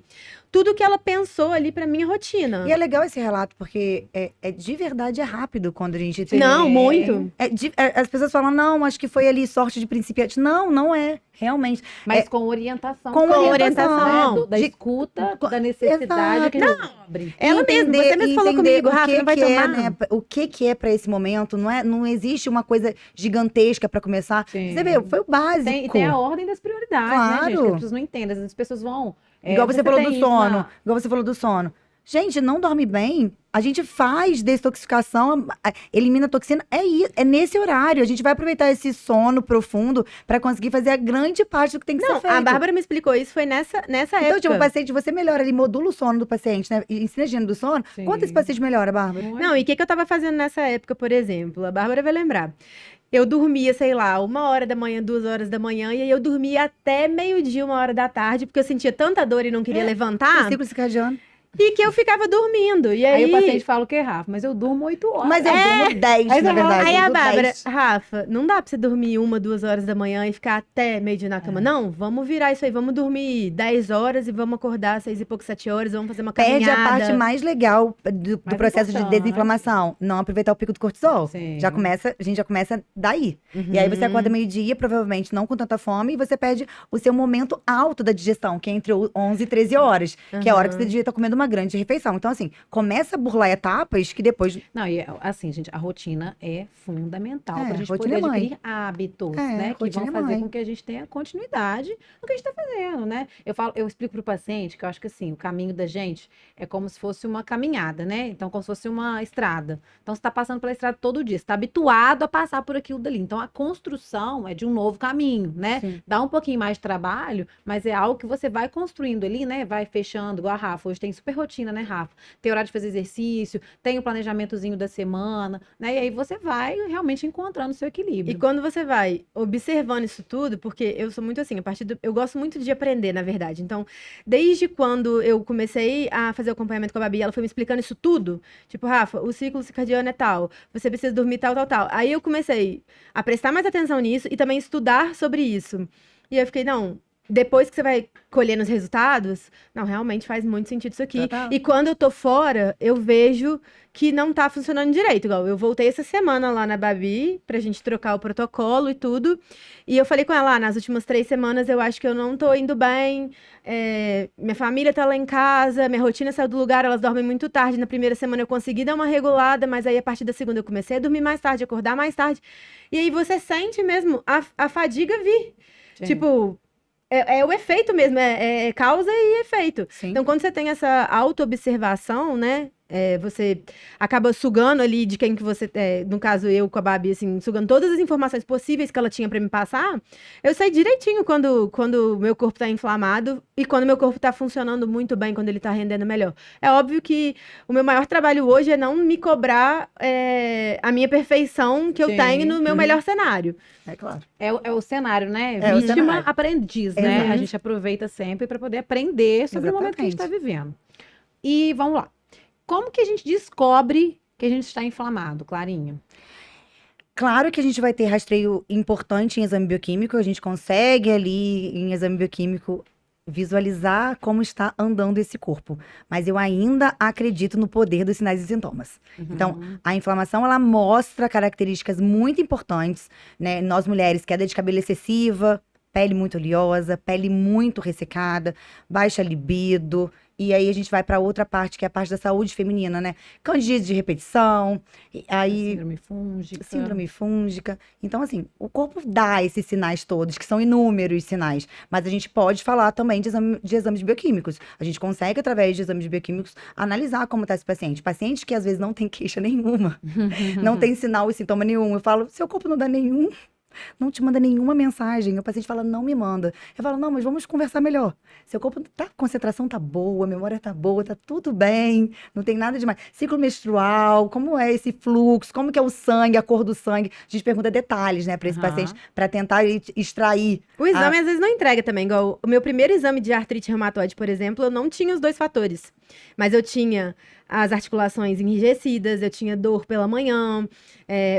tudo que ela pensou ali pra minha rotina. E é legal esse relato, porque de verdade é rápido quando a gente tem... Não, muito. As pessoas falam, não, acho que foi ali sorte de principiante. Não, não é. Realmente. Mas com orientação. Com orientação. Né? Da escuta, da necessidade que a gente abre. Ela mesma, você mesmo falou comigo, Rafa, não vai tomar. Né? O que é pra esse momento? Não existe uma coisa gigantesca pra começar. Sim. Você vê, foi o básico. E tem a ordem das prioridades, né, gente? Que as pessoas não entendem. Às vezes as pessoas vão... Igual você falou do tem sono. isso, Igual você falou do sono. Gente, não dorme bem, a gente faz desintoxicação, elimina a toxina, é nesse horário. A gente vai aproveitar esse sono profundo pra conseguir fazer a grande parte do que tem que ser feito. A Bárbara me explicou isso, foi nessa época. Então, tipo, o paciente, você melhora ali, modula o sono do paciente, né? E ensina a higiene do sono. Sim. Quanto esse paciente melhora, Bárbara? Não, e o que eu tava fazendo nessa época, por exemplo? A Bárbara vai lembrar. Eu dormia, sei lá, 1h da manhã, 2h da manhã, e aí eu dormia até meio-dia, 1h da tarde, porque eu sentia tanta dor e não queria levantar. Ciclo circadiano. E que eu ficava dormindo. E Aí aí o paciente fala o que, Rafa? Mas eu durmo 8 horas. Mas eu durmo 10, na verdade. Aí eu a durmo Bárbara, 10. Rafa, não dá pra você dormir 1, 2 horas da manhã e ficar até meio-dia na cama. Não, vamos virar isso aí. Vamos dormir 10 horas e vamos acordar 6 e pouco, 7 horas. Vamos fazer uma caminhada. Perde a parte mais legal do Mais processo de importante. desinflamação. Não aproveitar o pico do cortisol. Sim. A gente já começa daí. E aí você acorda meio-dia, provavelmente não com tanta fome, e você perde o seu momento alto da digestão, que é entre 11 e 13 horas. Que é a hora que você devia estar comendo uma grande refeição. Então, assim, começa a burlar etapas que depois... Não, e assim, gente, a rotina é fundamental É, para a gente rotina poder é mãe. adquirir hábitos, É, né? Que rotina vão é fazer mãe. com que a gente tenha continuidade no que a gente está fazendo, né? Eu explico para o paciente que eu acho que assim, o caminho da gente é como se fosse uma caminhada, né? Então, como se fosse uma estrada. Então, você está passando pela estrada todo dia, você está habituado a passar por aquilo dali. Então, a construção é de um novo caminho, né? Sim. Dá um pouquinho mais de trabalho, mas é algo que você vai construindo ali, né? Vai fechando, igual a Rafa. Hoje tem super rotina, né, Rafa? Tem horário de fazer exercício, tem o planejamentozinho da semana, né? E aí você vai realmente encontrando o seu E equilíbrio. quando você vai observando isso tudo, porque eu sou muito assim, eu gosto muito de aprender, na verdade. Então, desde quando eu comecei a fazer o acompanhamento com a Babi, ela foi me explicando isso tudo. Tipo, Rafa, o ciclo circadiano é tal, você precisa dormir tal, tal, tal. Aí eu comecei a prestar mais atenção nisso e também estudar sobre isso. E eu fiquei, não, depois que você vai colhendo os resultados, não, realmente faz muito sentido isso aqui. Total. E quando eu tô fora, eu vejo que não tá funcionando direito. Igual, eu voltei essa semana lá na Babi pra gente trocar o protocolo e tudo. E eu falei com ela, nas últimas 3 semanas eu acho que eu não tô indo bem. Minha família tá lá em casa, minha rotina saiu do lugar, elas dormem muito tarde. Na primeira semana eu consegui dar uma regulada, mas aí a partir da segunda eu comecei a dormir mais tarde, acordar mais tarde. E aí você sente mesmo a fadiga vir. Sim. Tipo, é o efeito mesmo, é causa e efeito. Sim. Então, quando você tem essa auto-observação, né? Você acaba sugando ali de quem que você... no caso, eu com a Babi, assim, sugando todas as informações possíveis que ela tinha pra me passar. Eu sei direitinho quando o meu corpo tá inflamado e quando o meu corpo tá funcionando muito bem, quando ele tá rendendo melhor. É óbvio que o meu maior trabalho hoje é não me cobrar a minha perfeição que eu Sim. tenho no meu melhor cenário. É claro. É o cenário, né? É o Vítima, cenário. aprendiz, né? Exato. A gente aproveita sempre para poder aprender sobre o momento que a gente está Exatamente. vivendo. E vamos lá. Como que a gente descobre que a gente está inflamado, Clarinha? Claro que a gente vai ter rastreio importante em exame bioquímico, a gente consegue ali em exame bioquímico visualizar como está andando esse corpo. Mas eu ainda acredito no poder dos sinais e sintomas. Então, a inflamação, ela mostra características muito importantes, né? Nós mulheres, queda de cabelo excessiva, pele muito oleosa, pele muito ressecada, baixa libido. E aí a gente vai para outra parte, que é a parte da saúde feminina, né? Candidíase de repetição, e aí síndrome fúngica. Então, assim, o corpo dá esses sinais todos, que são inúmeros sinais. Mas a gente pode falar também de exames bioquímicos. A gente consegue, através de exames bioquímicos, analisar como está esse paciente. Paciente que às vezes não tem queixa nenhuma, não tem sinal e sintoma nenhum. Eu falo, seu corpo não dá nenhum, não te manda nenhuma mensagem. O paciente fala, não me manda. Eu falo, não, mas vamos conversar melhor. Seu corpo tá, a concentração tá boa, a memória tá boa, tá tudo bem, não tem nada demais. Ciclo menstrual, como é esse fluxo, como que é o sangue, a cor do sangue. A gente pergunta detalhes, né, para esse paciente, para tentar extrair. O exame às vezes não entrega também, igual o meu primeiro exame de artrite reumatoide, por exemplo, eu não tinha os 2 fatores. Mas eu tinha as articulações enrijecidas, eu tinha dor pela manhã,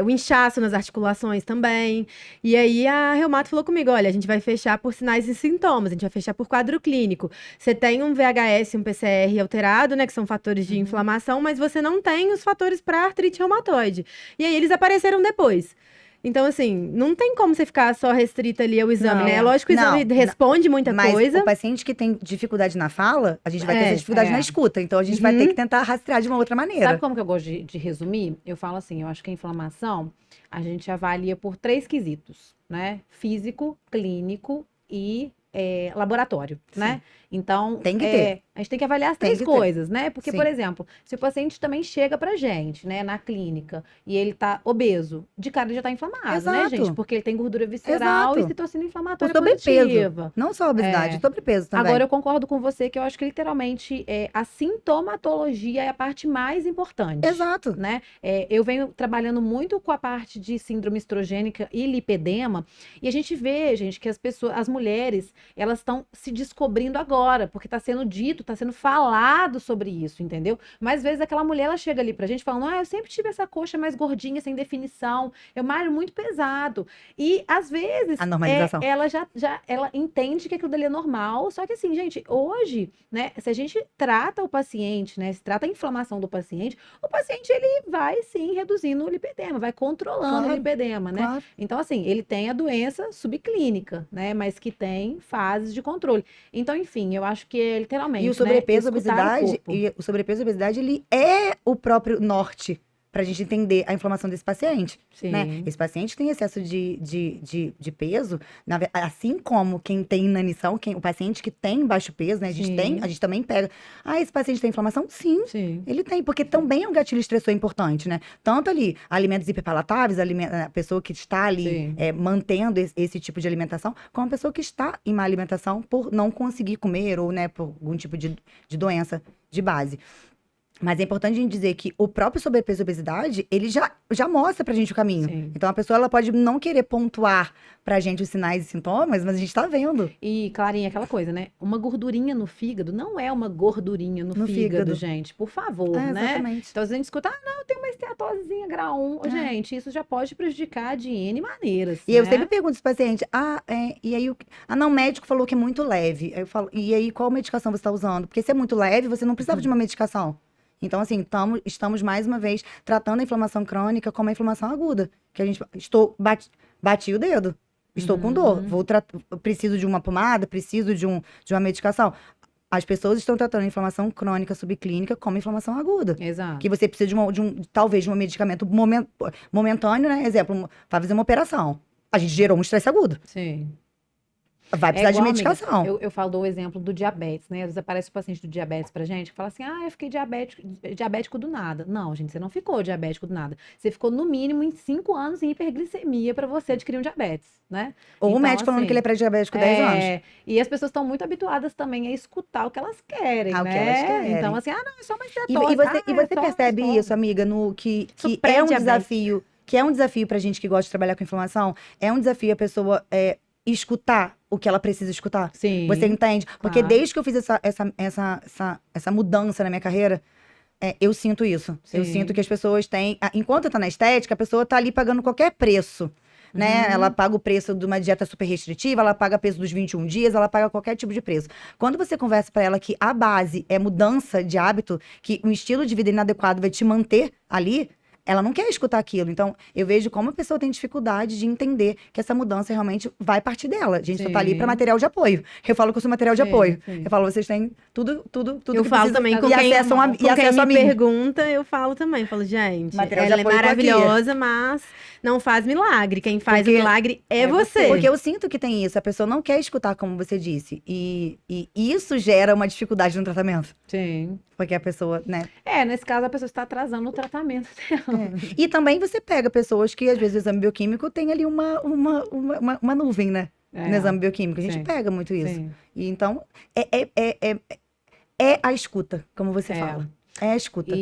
o inchaço nas articulações também. E aí a reumato falou comigo, olha, a gente vai fechar por sinais e sintomas, a gente vai fechar por quadro clínico. Você tem um VHS e um PCR alterado, né, que são fatores de inflamação, mas você não tem os fatores para artrite reumatoide. E aí eles apareceram depois. Então, assim, não tem como você ficar só restrita ali ao exame, Não, né? É lógico que o exame não, responde muita Mas coisa. o paciente que tem dificuldade na fala, a gente vai ter essa dificuldade é. na escuta. Então, a gente vai ter que tentar rastrear de uma outra maneira. Sabe como que eu gosto de resumir? Eu falo assim, eu acho que a inflamação, a gente avalia por 3 quesitos, né? Físico, clínico e laboratório, né? Então, Tem que ter. a gente tem que avaliar as Tem 3 que ter. coisas, né? Porque, Sim. por exemplo, se o paciente também chega pra gente, né, na clínica, e ele tá obeso, de cara ele já tá inflamado, né, Exato. gente? Porque ele tem gordura visceral Exato. e citocina O inflamatória sobrepeso. positiva. Não só a obesidade, o sobrepeso também. Agora, eu concordo com você que eu acho que literalmente a sintomatologia é a parte mais importante. Exato. Né? Eu venho trabalhando muito com a parte de síndrome estrogênica e lipedema, e a gente vê, gente, que as mulheres, elas estão se descobrindo agora, porque está sendo dito, está sendo falado sobre isso, entendeu? Mas às vezes aquela mulher, ela chega ali pra gente falando, eu sempre tive essa coxa mais gordinha, sem definição, eu malho muito pesado. E às vezes A normalização. ela ela entende que aquilo dali é normal, só que assim, gente, hoje, né, se a gente trata o paciente, né, se trata a inflamação do paciente, o paciente ele vai sim reduzindo o lipedema, vai controlando o Claro, lipedema, né? claro. Então assim, ele tem a doença subclínica, né, mas que tem fases de controle. Então, enfim, eu acho que é literalmente, E o sobrepeso, né, escutar o obesidade, corpo. e o sobrepeso e obesidade, ele é o próprio norte pra gente entender a inflamação desse paciente, né? Sim. Esse paciente tem excesso de peso, assim como quem tem inanição, o paciente que tem baixo peso, né? Sim. A gente também pega. Ah, esse paciente tem inflamação? Sim. Sim. Ele tem, porque também é um gatilho estressor importante, né? Tanto ali, alimentos hiperpalatáveis, a pessoa que está ali Sim. mantendo esse tipo de alimentação, como a pessoa que está em má alimentação por não conseguir comer ou, né, por algum tipo de doença de base. Mas é importante a gente dizer que o próprio sobrepeso e obesidade, ele já mostra pra gente o caminho. Sim. Então, a pessoa, ela pode não querer pontuar pra gente os sinais e sintomas, mas a gente tá vendo. E, Clarinha, aquela coisa, né? Uma gordurinha no fígado não é uma gordurinha no No fígado, fígado. gente. Por favor, É, né? exatamente. Então, a gente escuta, não, tem uma esteatosezinha grau 1. É. Gente, isso já pode prejudicar de N maneiras, E eu né? sempre pergunto pros pacientes, e aí, não, o médico falou que é muito leve. Aí eu falo, e aí, qual medicação você tá usando? Porque se é muito leve, você não precisava de uma medicação. Então, assim, estamos mais uma vez tratando a inflamação crônica como a inflamação aguda. Que a gente, bati o dedo, estou com dor, preciso de uma pomada, preciso de uma medicação. As pessoas estão tratando a inflamação crônica subclínica como inflamação aguda. Exato. Que você precisa talvez de um medicamento momentâneo, né? Exemplo, para fazer uma operação. A gente gerou um estresse agudo. Sim. Vai precisar de igual, amiga, medicação. eu falo do exemplo do diabetes, né? Às vezes aparece o paciente do diabetes pra gente que fala assim, eu fiquei diabético do nada. Não, gente, você não ficou diabético do nada. Você ficou, no mínimo, em 5 anos em hiperglicemia pra você adquirir um diabetes, né? Ou o Então, médico falando assim, que ele é pré-diabético 10 anos. E as pessoas estão muito habituadas também a escutar o que elas querem, O né? que elas querem. Então, assim, não, é só uma E estetose. você É só percebe uma isso, amiga, que Sou é um pré-diabética. desafio, pra gente que gosta de trabalhar com inflamação, é um desafio a pessoa escutar o que ela precisa escutar. Sim. Você entende? Porque Claro. desde que eu fiz essa mudança na minha carreira, eu sinto isso. Eu Sim. sinto que as pessoas têm. Enquanto tá na estética, a pessoa tá ali pagando qualquer preço. Né? Uhum. Ela paga o preço de uma dieta super restritiva, ela paga o preço dos 21 dias, ela paga qualquer tipo de preço. Quando você conversa pra ela que a base é mudança de hábito, que um estilo de vida inadequado vai te manter ali, ela não quer escutar aquilo. Então, eu vejo como a pessoa tem dificuldade de entender que essa mudança realmente vai partir dela. A gente só tá ali pra Sim. material de apoio. Eu falo que eu sou material de Sim, apoio. sim. Eu falo, vocês têm tudo Eu que falo precisa também com e quem, acesso com quem a me mim. pergunta, eu falo também. Falo, gente, Material de ela é apoio tô aqui. maravilhosa, mas não faz milagre. Quem faz Porque o milagre é você. Porque eu sinto que tem isso. A pessoa não quer escutar, como você disse. E isso gera uma dificuldade no tratamento. Sim. Porque a pessoa, né? Nesse caso, a pessoa está atrasando o tratamento dela. E também você pega pessoas que, às vezes, o exame bioquímico tem ali uma nuvem, né? No exame bioquímico. A gente Sim. pega muito isso. Sim. E então, é a escuta, como você É. fala. É a escuta.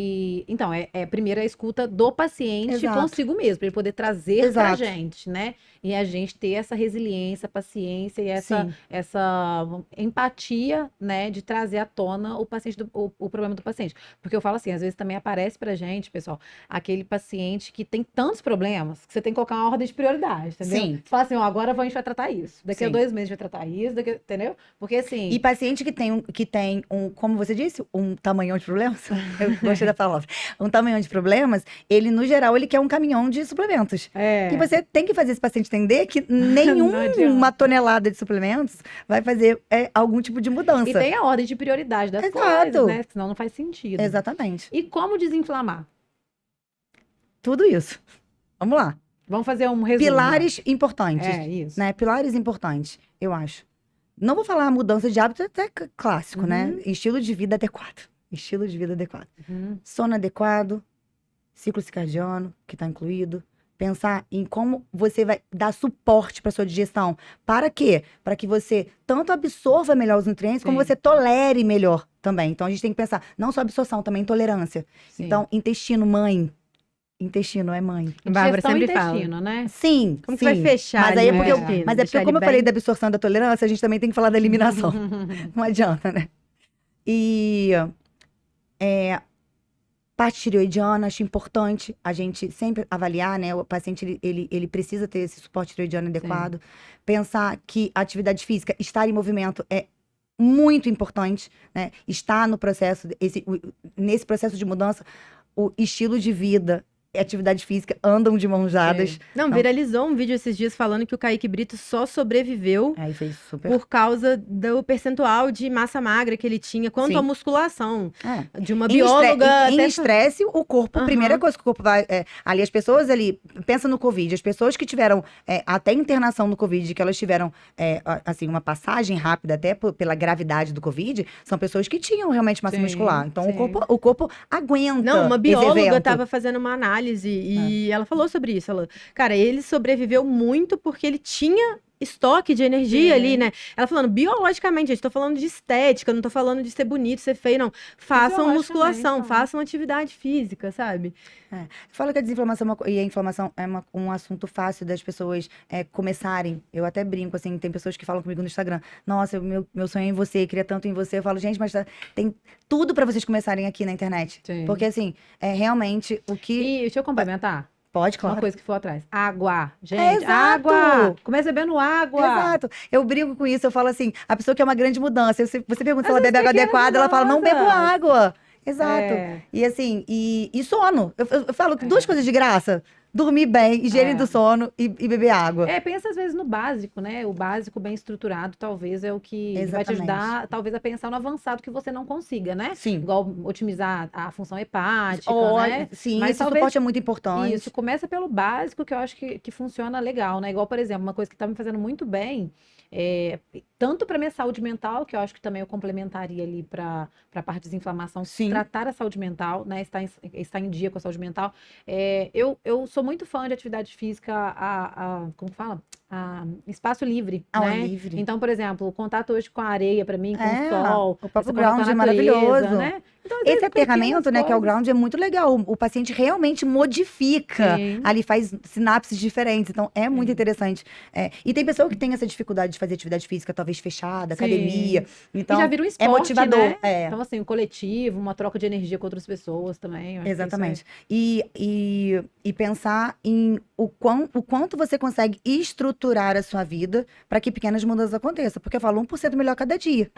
Então, primeiro a escuta do paciente Exato. consigo mesmo, para ele poder trazer pra Exato. gente, né? E a gente ter essa resiliência, paciência e Sim. essa empatia, né? De trazer à tona o problema do paciente. Porque eu falo assim, às vezes também aparece pra gente, pessoal, aquele paciente que tem tantos problemas que você tem que colocar uma ordem de prioridade, entendeu? Sim. Você fala assim, a gente vai tratar isso. Daqui a Sim. 2 meses a gente vai tratar isso, entendeu? Porque assim... E paciente que tem como você disse, um tamanhão de problemas. Eu gostei da palavra. Um tamanhão de problemas, ele, no geral, ele quer um caminhão de suplementos. E você tem que fazer esse paciente entender que Não adianta. nenhuma tonelada de suplementos vai fazer algum tipo de mudança. E tem a ordem de prioridade das Exato. coisas, né? Senão não faz sentido. Exatamente. E como desinflamar? Tudo isso. Vamos lá. Vamos fazer um resumo. Pilares importantes. Isso. Né? Pilares importantes, eu acho. Não vou falar mudança de hábito, até clássico, né? Estilo de vida adequado. Estilo de vida adequado. Sono adequado, ciclo circadiano, que está incluído. Pensar em como você vai dar suporte para sua digestão. Para quê? Para que você tanto absorva melhor os nutrientes, como Sim. você tolere melhor também. Então, a gente tem que pensar, não só absorção, também tolerância. Sim. Então, intestino, mãe. Intestino é mãe. A Bárbara Digestão e sempre fala. intestino, né? Sim, Como sim. que vai fechar Mas aí ali é o porque, intestino? mas é Deixar porque como ele eu falei bem- da absorção e da tolerância, a gente também tem que falar da eliminação. Não adianta, né? E parte tireoidiana, acho importante a gente sempre avaliar, né? O paciente, ele precisa ter esse suporte tireoidiano adequado. Pensar que a atividade física, estar em movimento é muito importante, né? Estar no processo, nesse processo de mudança, o estilo de vida atividade física andam de mãos dadas. Não, viralizou um vídeo esses dias falando que o Kaique Brito só sobreviveu Aí fez super. por causa do percentual de massa magra que ele tinha quanto Sim. à musculação. De uma Em bióloga. Em até estresse, o corpo, a primeira coisa que o corpo vai. Ali, as pessoas ali, pensa no Covid, as pessoas que tiveram até internação no Covid, que elas tiveram, assim, uma passagem rápida até pela gravidade do Covid, são pessoas que tinham realmente massa Sim, muscular. Então, sim. o corpo aguenta. Não, uma esse bióloga evento. estava fazendo uma análise e ela falou sobre isso. Cara, ele sobreviveu muito porque ele tinha estoque de energia ali, né? Ela falando, biologicamente, gente, tô falando de estética, não tô falando de ser bonito, ser feio, não. Façam musculação, façam atividade física, sabe? Fala que a desinflamação e a inflamação é um assunto fácil das pessoas começarem. Eu até brinco, assim, tem pessoas que falam comigo no Instagram, nossa, meu sonho é em você, queria tanto em você. Eu falo, gente, mas tem tudo pra vocês começarem aqui na internet. Sim. Porque, assim, é realmente o que... E deixa eu complementar. Pode, claro. Uma coisa que foi atrás. Água. Gente, Exato. água. Começa bebendo água. Exato. Eu brigo com isso, eu falo assim, a pessoa quer uma grande mudança. Você pergunta se Às ela bebe vezes água pequenas adequada, ela fala, não bebo mudanças. água. Exato. É. E assim, e sono. Eu falo duas coisas de graça. Dormir bem, higiene do sono e beber água. Pensa às vezes no básico, né? O básico bem estruturado talvez é o que vai te Exatamente. ajudar, talvez, a pensar no avançado que você não consiga, né? Sim. Igual otimizar a função hepática, né? Sim, Mas esse talvez- suporte é muito importante. Isso, começa pelo básico, que eu acho que funciona legal, né? Igual, por exemplo, uma coisa que tá me fazendo muito bem, tanto para minha saúde mental, que eu acho que também eu complementaria ali para a parte de desinflamação, Sim. tratar a saúde mental, né? Estar em dia com a saúde mental. Eu sou muito fã de atividade física, como fala? Espaço livre, Ao ar né? livre. Então, por exemplo, o contato hoje com a areia, para mim, com o sol. O próprio esse contato ground com a é natureza, maravilhoso. né? Então, às Esse vezes, aterramento, pequenas né, que é o coisas. ground, é muito legal. O paciente realmente modifica. Sim. Ali faz sinapses diferentes. Então, é muito Sim. interessante. E tem pessoa que tem essa dificuldade de fazer atividade física, talvez fechada, Sim. academia. Então, E já vira um esporte, motivador, né? é. Então, assim, um coletivo, uma troca de energia com outras pessoas também. eu acho que isso Exatamente. E pensar em o quanto você consegue estruturar a sua vida para que pequenas mudanças aconteçam. Porque eu falo 1% melhor cada dia.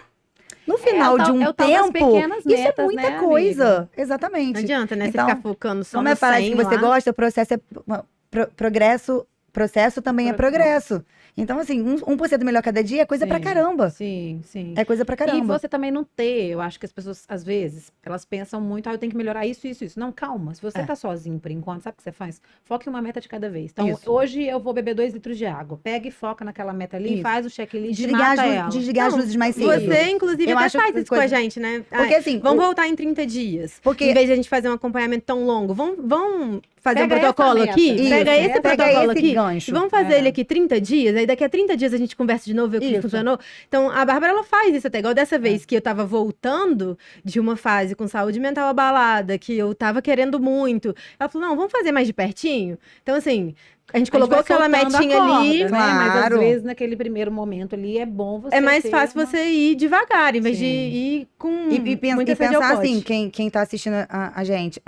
No final de um é o tal das tempo, pequenas isso é metas, muita né, coisa. amiga? Exatamente. Não adianta, né? Então, você ficar focando só Como no é falar 100 que você lá. gosta, o processo progresso. Processo também é Pro- progresso. Então, assim, 1% melhor cada dia é coisa pra Sim. caramba. Sim, sim. É coisa pra E caramba. você também não ter, eu acho que as pessoas, às vezes, elas pensam muito, eu tenho que melhorar isso, isso, isso. Não, calma, se você tá sozinho por enquanto, sabe o que você faz? Foca em uma meta de cada vez. Então, Isso. hoje eu vou beber 2 litros de água. Pega e foca naquela meta ali, Isso. faz o checklist e Desligar, mata as, ela. desligar as Não, luzes mais cedo. Você, inclusive, Eu até acho faz que isso com a coisa- gente, né? Porque, assim, Vamos voltar em 30 dias. Porque- Em vez de a gente fazer um acompanhamento tão longo, vamos fazer Pega um protocolo essa meta. aqui? Isso, Pega esse pega protocolo esse aqui. gancho. E vamos fazer É. ele aqui 30 dias, aí daqui a 30 dias a gente conversa de novo, ver o que Isso. funcionou. Então, a Bárbara, ela faz isso até. Igual dessa vez que eu tava voltando de uma fase com saúde mental abalada, que eu tava querendo muito. Ela falou, não, vamos fazer mais de pertinho? Então, assim, a gente colocou vai aquela soltando a metinha corda, ali. né? Mas às Claro. vezes, naquele primeiro momento ali, é bom você É mais ter fácil uma- você ir devagar, em vez de Sim. ir com E muita sede ao pensar pote. assim, quem tá assistindo a gente,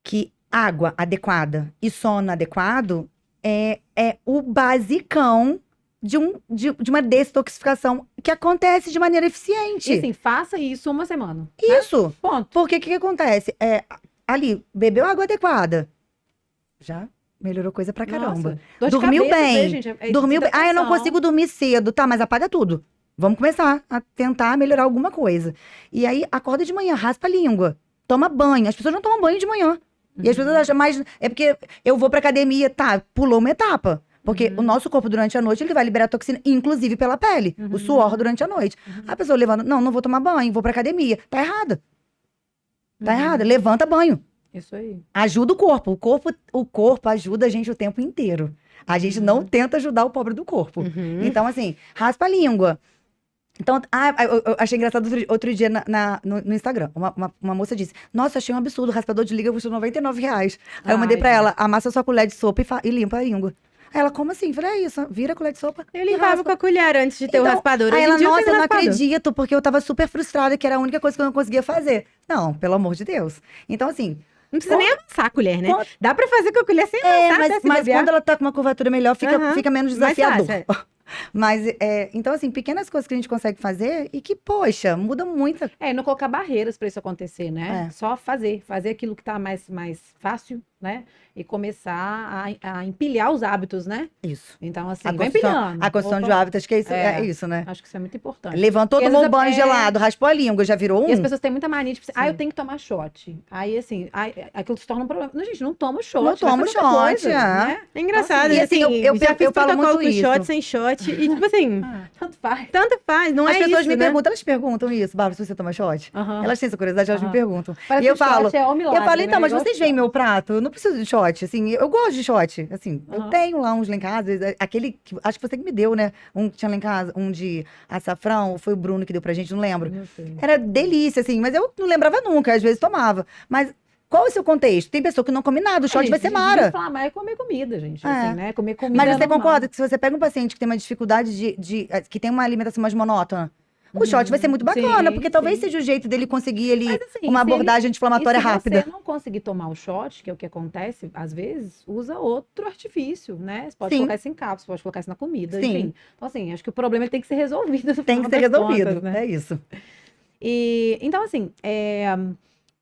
que água adequada e sono adequado é o basicão de uma detoxificação que acontece de maneira eficiente. E assim, faça isso uma semana. Isso. Ponto. Porque o que acontece? Ali, bebeu água adequada. Já melhorou coisa pra caramba. Nossa, dor de Dormiu cabeça, bem. né, gente? Dormiu bem. Ah, eu não desidratação. consigo dormir cedo. Tá, mas apaga tudo. Vamos começar a tentar melhorar alguma coisa. E aí, acorda de manhã, raspa a língua. Toma banho. As pessoas não tomam banho de manhã. E as pessoas acham mais... É porque eu vou pra academia, tá, pulou uma etapa. Porque o nosso corpo, durante a noite, ele vai liberar toxina, inclusive pela pele. O suor durante a noite. A pessoa levando... Não vou tomar banho, vou pra academia. Tá errada. Tá errada. Levanta banho. Isso aí. Ajuda o corpo. O corpo ajuda a gente o tempo inteiro. A gente não tenta ajudar o pobre do corpo. Então, assim, raspa a língua. Então, eu achei engraçado outro dia no Instagram. Uma moça disse, nossa, achei um absurdo, o raspador de língua custou R$99. Aí eu mandei pra ela, amassa sua colher de sopa e limpa a língua. Aí ela, como assim? Falei, é isso, vira a colher de sopa. Eu e limpava raspa. com a colher antes de ter o Então, raspador. Aí Hoje em ela, dia nossa, tenho eu não raspador. acredito, porque eu tava super frustrada, que era a única coisa que eu não conseguia fazer. Não, pelo amor de Deus. Então, assim, Não precisa nem amassar a colher, né? Quando- Dá pra fazer com a colher sem amassar, até se mas bobear. quando ela tá com uma curvatura melhor, fica menos Mais desafiador. fácil, Mas, então, assim, pequenas coisas que a gente consegue fazer e que, poxa, muda muito. E não colocar barreiras para isso acontecer, né? É. Só fazer aquilo que tá mais fácil, né? E começar a empilhar os hábitos, né? Isso. Então, assim, A vai construção, empilhando. a construção de Opa, hábitos, que é isso, né? acho que isso é muito importante. Levantou, Porque às tomou um vezes banho gelado, raspou a língua, já virou E as um? pessoas têm muita mania de pensar, eu Sim. tenho que tomar shot. Aí, assim, aquilo se torna um problema. Não, gente, não toma shot. Não vai toma fazer outra shot, coisa, né? É engraçado, E assim, eu já fiz falo protocolo muito com isso. shot, sem shot, e tipo assim, Tanto faz. tanto faz, não As é pessoas isso, me né? perguntam, elas perguntam isso, Bárbara, se você toma shot? Aham. Elas têm essa curiosidade, elas me Aham. perguntam. Parece E eu que shot falo, é um milagre, eu falo, então, né? mas Igual vocês veem meu prato? Eu não preciso de shot, assim, eu gosto de shot, assim, eu Aham. tenho lá uns lá em casa, às vezes, aquele, acho que você que me deu, né, um que tinha lá em casa, um de açafrão, foi o Bruno que deu pra gente, não lembro. Não sei. Era delícia, assim, mas eu não lembrava nunca, às vezes tomava. Mas qual é o seu contexto? Tem pessoa que não come nada, o shot vai ser mara. Inflamar é comer comida, gente. É. Assim, né? Comer comida Mas é você normal. concorda que se você pega um paciente que tem uma dificuldade que tem uma alimentação mais monótona, o shot vai ser muito bacana, Sim, porque talvez sim. seja o jeito dele conseguir Mas, assim, uma se ele- abordagem anti-inflamatória E se rápida. você não conseguir tomar o shot, que é o que acontece, às vezes, usa outro artifício, né? Você pode Sim. colocar isso em cápsula, pode colocar isso na comida, Sim. enfim. Então, assim, acho que o problema ele tem que ser resolvido no Tem final que ser das resolvido, contas, né? é isso. E, então, assim,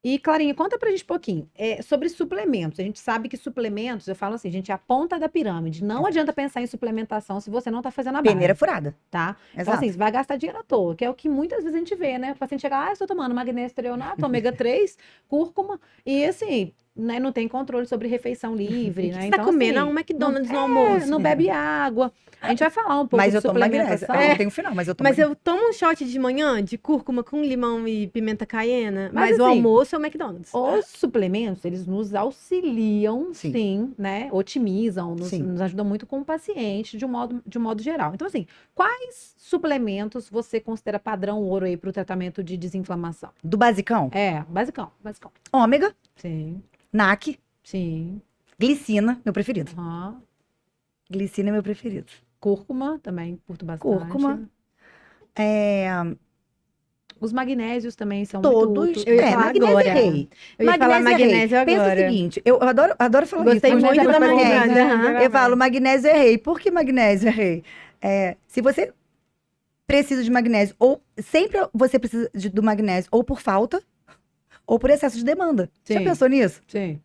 e Clarinha, conta pra gente um pouquinho sobre suplementos. A gente sabe que suplementos, eu falo assim, gente, é a ponta da pirâmide. Não adianta pensar em suplementação se você não tá fazendo a base, Peneira furada. tá? Então, Exato. assim, você vai gastar dinheiro à toa, que é o que muitas vezes a gente vê, né? O paciente chega, estou tomando magnésio treonato, ômega 3, cúrcuma, e assim, né, não tem controle sobre refeição livre, O que né? você tá comendo? assim, Um McDonald's no não almoço. bebe água. A gente vai falar um pouco Mas de eu tomo magnésio. suplementação. Eu não tenho final, mas eu tomo Mas eu tomo um shot de manhã de cúrcuma com limão e pimenta caiena, Mas, mas o assim, almoço é o McDonald's. Os suplementos, eles nos auxiliam, Sim. sim, né? Otimizam, Sim. nos ajudam muito com o paciente de um modo geral. Então, assim, quais suplementos você considera padrão ouro aí para o tratamento de desinflamação? Do basicão, Basicão. ômega, Sim, NAC, sim. glicina, meu preferido. Aham. Glicina é meu preferido. Cúrcuma também, curto bastante. Cúrcuma. Os magnésios também são muito Todos. úteis. Eu ia falar magnésio agora. é rei. Eu ia falar magnésio é rei. Pensa o agora. seguinte, eu adoro falar Gostei isso. muito mas da paciente, magnésio. aham. Eu falo, magnésio é rei. Por que magnésio é rei? Se você precisa de magnésio, ou sempre você precisa do magnésio, ou por falta, ou por excesso de demanda. Já Sim. pensou nisso? Sim.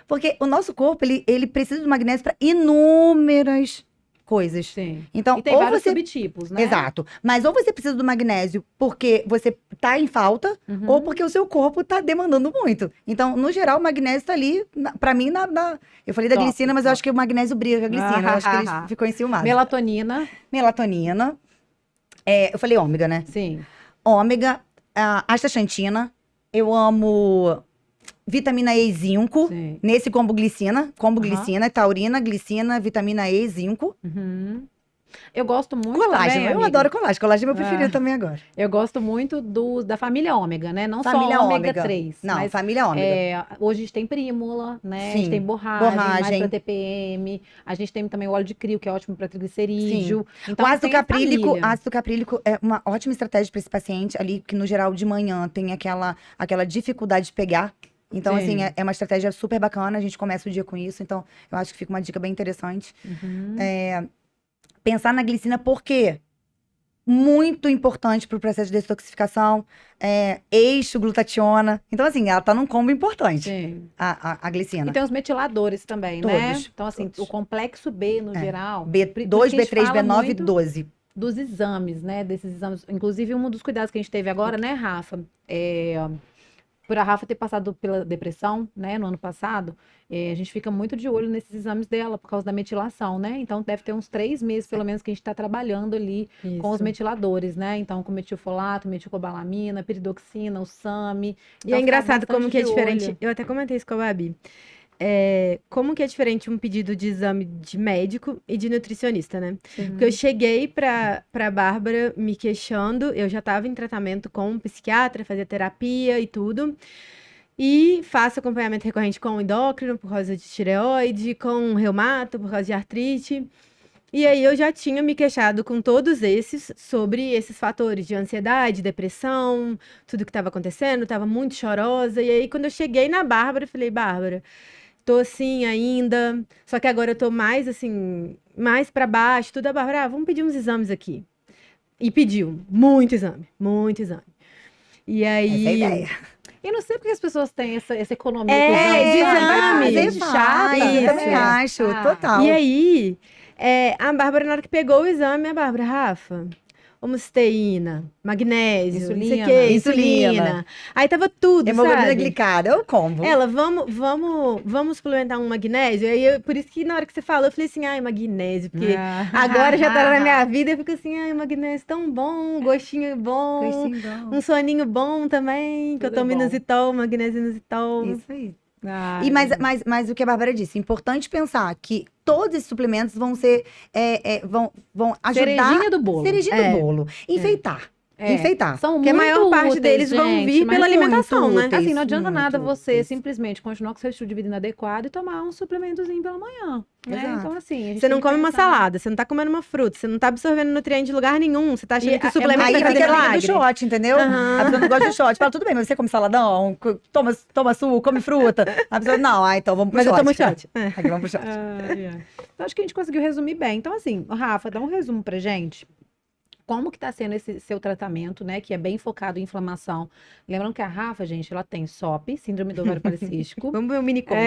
Porque o nosso corpo, ele precisa do magnésio para inúmeras coisas. Sim. Então, E tem ou vários você... subtipos, né? Exato. Mas ou você precisa do magnésio porque você tá em falta, Uhum. ou porque o seu corpo tá demandando muito. Então, no geral, o magnésio tá ali, pra mim, eu falei da Top, glicina, mas eu top. acho que o magnésio briga com a glicina. Eu acho que ele ficou enciumado. Melatonina, Melatonina. Eu falei ômega, né? sim. Ômega, astaxantina. Eu amo vitamina E e zinco. Sim. Nesse combo glicina. Combo Aham. glicina, taurina, glicina, vitamina E e zinco. Uhum. Eu gosto muito Colágeno. também, Eu amiga. adoro colágeno. Colágeno é meu preferido Ah. também agora. Eu gosto muito da família ômega, né? Não Família só ômega ômega. 3. Não, mas, família ômega. hoje a gente tem prímula, né? A gente Sim, tem borragem, mais borragem. para TPM. A gente tem também o óleo de crio, que é ótimo para triglicerídeo. Então, O ácido tem a caprílico, família. ácido caprílico é uma ótima estratégia para esse paciente ali, que no geral de manhã tem aquela dificuldade de pegar. Então, Sim. assim, é uma estratégia super bacana, a gente começa o dia com isso, então eu acho que fica uma dica bem interessante. Uhum. Pensar na glicina, por quê? Muito importante para o processo de detoxificação, eixo, glutationa. Então, assim, ela tá num combo importante, Sim. a glicina. E tem os metiladores também, né? Todos, Então, assim, todos. o complexo B, no geral. B2, por isso que a gente B3, fala B9 e muito 12. dos exames, né? Desses exames. Inclusive, um dos cuidados que a gente teve agora, né, Rafa? Por a Rafa ter passado pela depressão, né, no ano passado, a gente fica muito de olho nesses exames dela, por causa da metilação, né? Então, deve ter uns 3 meses, pelo menos, que a gente está trabalhando ali com os Isso. metiladores, né? Então, com metilfolato, metilcobalamina, piridoxina, o SAMI. E Então, é ficar engraçado como bastante que é de diferente. olho. Eu até comentei isso com a Babi. Como que é diferente um pedido de exame de médico e de nutricionista, né? Porque eu cheguei pra Bárbara me queixando, eu já estava em tratamento com um psiquiatra, fazia terapia e tudo. E faço acompanhamento recorrente com endócrino por causa de tireoide, com reumato por causa de artrite. E aí eu já tinha me queixado com todos esses sobre esses fatores de ansiedade, depressão, tudo que estava acontecendo, estava muito chorosa. E aí quando eu cheguei na Bárbara, eu falei, Bárbara, tô assim ainda, só que agora eu tô mais assim, mais pra baixo, tudo, a Bárbara, vamos pedir uns exames aqui. E pediu, muito exame, muito exame. E aí... Essa é a ideia. E não sei porque as pessoas têm essa economia de exame. Gente chata, Isso. eu também acho, total. E aí, a Bárbara, na hora que pegou o exame, a Bárbara, Rafa, homocisteína, magnésio, não sei o Insulina. quê, Insulina. insulina. Aí tava tudo, Hemoglobina sabe? glicada, é o combo. Ela, vamos suplementar um magnésio? Aí, por isso que na hora que você falou, eu falei assim, ai, magnésio, porque agora já tá na minha vida, eu fico assim, ai, magnésio tão bom, gostinho bom, Gostinho bom. um soninho bom também, que eu Tudo é tomo bom. inositol, magnésio inositol. Isso aí. Ai, E mas o que a Bárbara disse, importante pensar que todos esses suplementos vão ser, vão ajudar... cerejinha do bolo. Cerejinha do bolo. Enfeitar. Enfeitar. São Porque a muito maior parte úteis, deles vão gente, vir mas pela muito alimentação, né? úteis. Assim, não adianta Muito nada você úteis. simplesmente continuar com seu estilo de vida inadequado e tomar um suplementozinho pela manhã, né? Exato. Então, assim, a gente Você não tem que come uma pensar. salada, você não tá comendo uma fruta, você não tá absorvendo nutriente de lugar nenhum, você tá achando E que o é suplemento Aí vai fica fazer a briga do milagre. shot, entendeu? Aham. A pessoa não gosta de shot. Fala, tudo bem, mas você come saladão, toma suco, come fruta. A pessoa, não, então vamos pro Mas shot. eu tomo shot. Aqui, vamos pro shot. Então, acho que a gente conseguiu resumir bem. Então, assim, Rafa, dá um resumo pra gente. Como que tá sendo esse seu tratamento, né? Que é bem focado em inflamação. Lembrando que a Rafa, gente, ela tem SOP, síndrome do ovário policístico. Vamos ver o mini combo.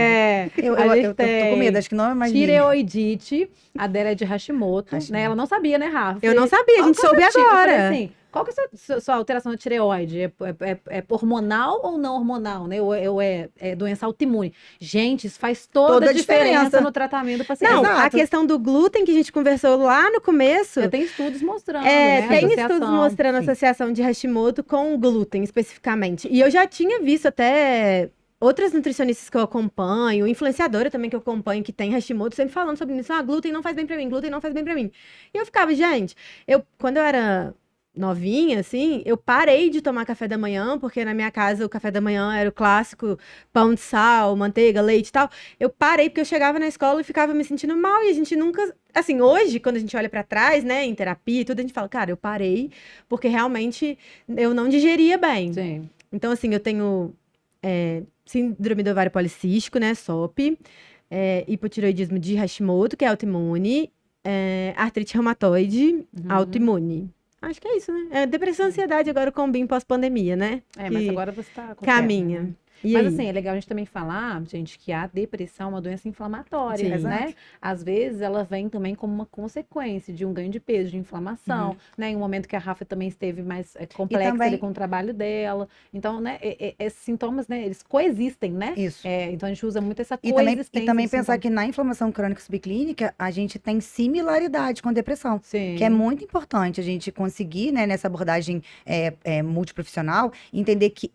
Eu A gente tô com medo, acho que não é mais tireoidite, a dela é de Hashimoto, né? Hashimoto. Ela não sabia, né, Rafa? Eu não sabia, a gente Qual que é soube o tipo? Eu falei agora. assim, qual que é a sua alteração da tireoide? É hormonal ou não hormonal, né? Ou é doença autoimune? Gente, isso faz toda a diferença no tratamento do paciente. Não, Exato. a questão do glúten que a gente conversou lá no começo. Já tem estudos mostrando, né? Tem associação. estudos mostrando a sim. associação de Hashimoto com o glúten, especificamente. E eu já tinha visto até outras nutricionistas que eu acompanho, influenciadora também que eu acompanho, que tem Hashimoto, sempre falando sobre isso. Glúten não faz bem pra mim, glúten não faz bem pra mim. E eu ficava, gente, quando eu era novinha, assim, eu parei de tomar café da manhã, porque na minha casa o café da manhã era o clássico pão de sal, manteiga, leite e tal. Eu parei porque eu chegava na escola e ficava me sentindo mal e a gente nunca... Assim, hoje, quando a gente olha pra trás, né, em terapia e tudo, a gente fala, cara, eu parei porque realmente eu não digeria bem. Sim. Então, assim, eu tenho síndrome do ovário policístico, né, SOP, hipotireoidismo de Hashimoto, que é autoimune, artrite reumatoide, autoimune. Acho que é isso, né? Depressão e ansiedade agora com o BIM pós-pandemia, né? Mas Que agora você tá com caminha. né? E Mas aí? assim, é legal a gente também falar, gente, que a depressão é uma doença inflamatória, Sim. né? Às vezes ela vem também como uma consequência de um ganho de peso, de inflamação, né? Em um momento que a Rafa também esteve mais complexa também- ali com o trabalho dela. Então, né, esses sintomas, né, eles coexistem, né? Isso. Então a gente usa muito essa E também, coexistência. e também dos pensar sintomas. que na inflamação crônica subclínica, a gente tem similaridade com depressão. Sim. Que é muito importante a gente conseguir, né, nessa abordagem multiprofissional, entender que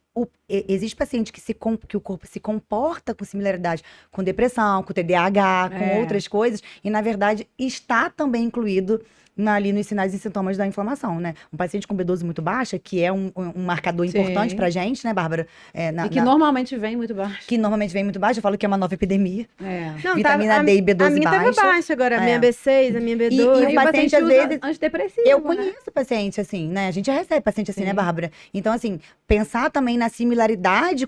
existe paciente que o corpo se comporta com similaridade com depressão, com TDAH, com outras coisas, e na verdade está também incluído ali nos sinais e sintomas da inflamação, né? Um paciente com B12 muito baixa, que é um marcador Sim. importante pra gente, né, Bárbara? E que normalmente vem muito baixo. que normalmente vem muito baixo, eu falo que é uma nova epidemia. Não, Vitamina D e B12 a minha tava baixa. baixa agora, a minha B6, a minha B12. E o Aí o paciente, paciente às usa vezes, antidepressivo, Eu né? conheço paciente assim, né? A gente já recebe paciente assim, né, Sim. Bárbara? Então, assim, pensar também na similaridade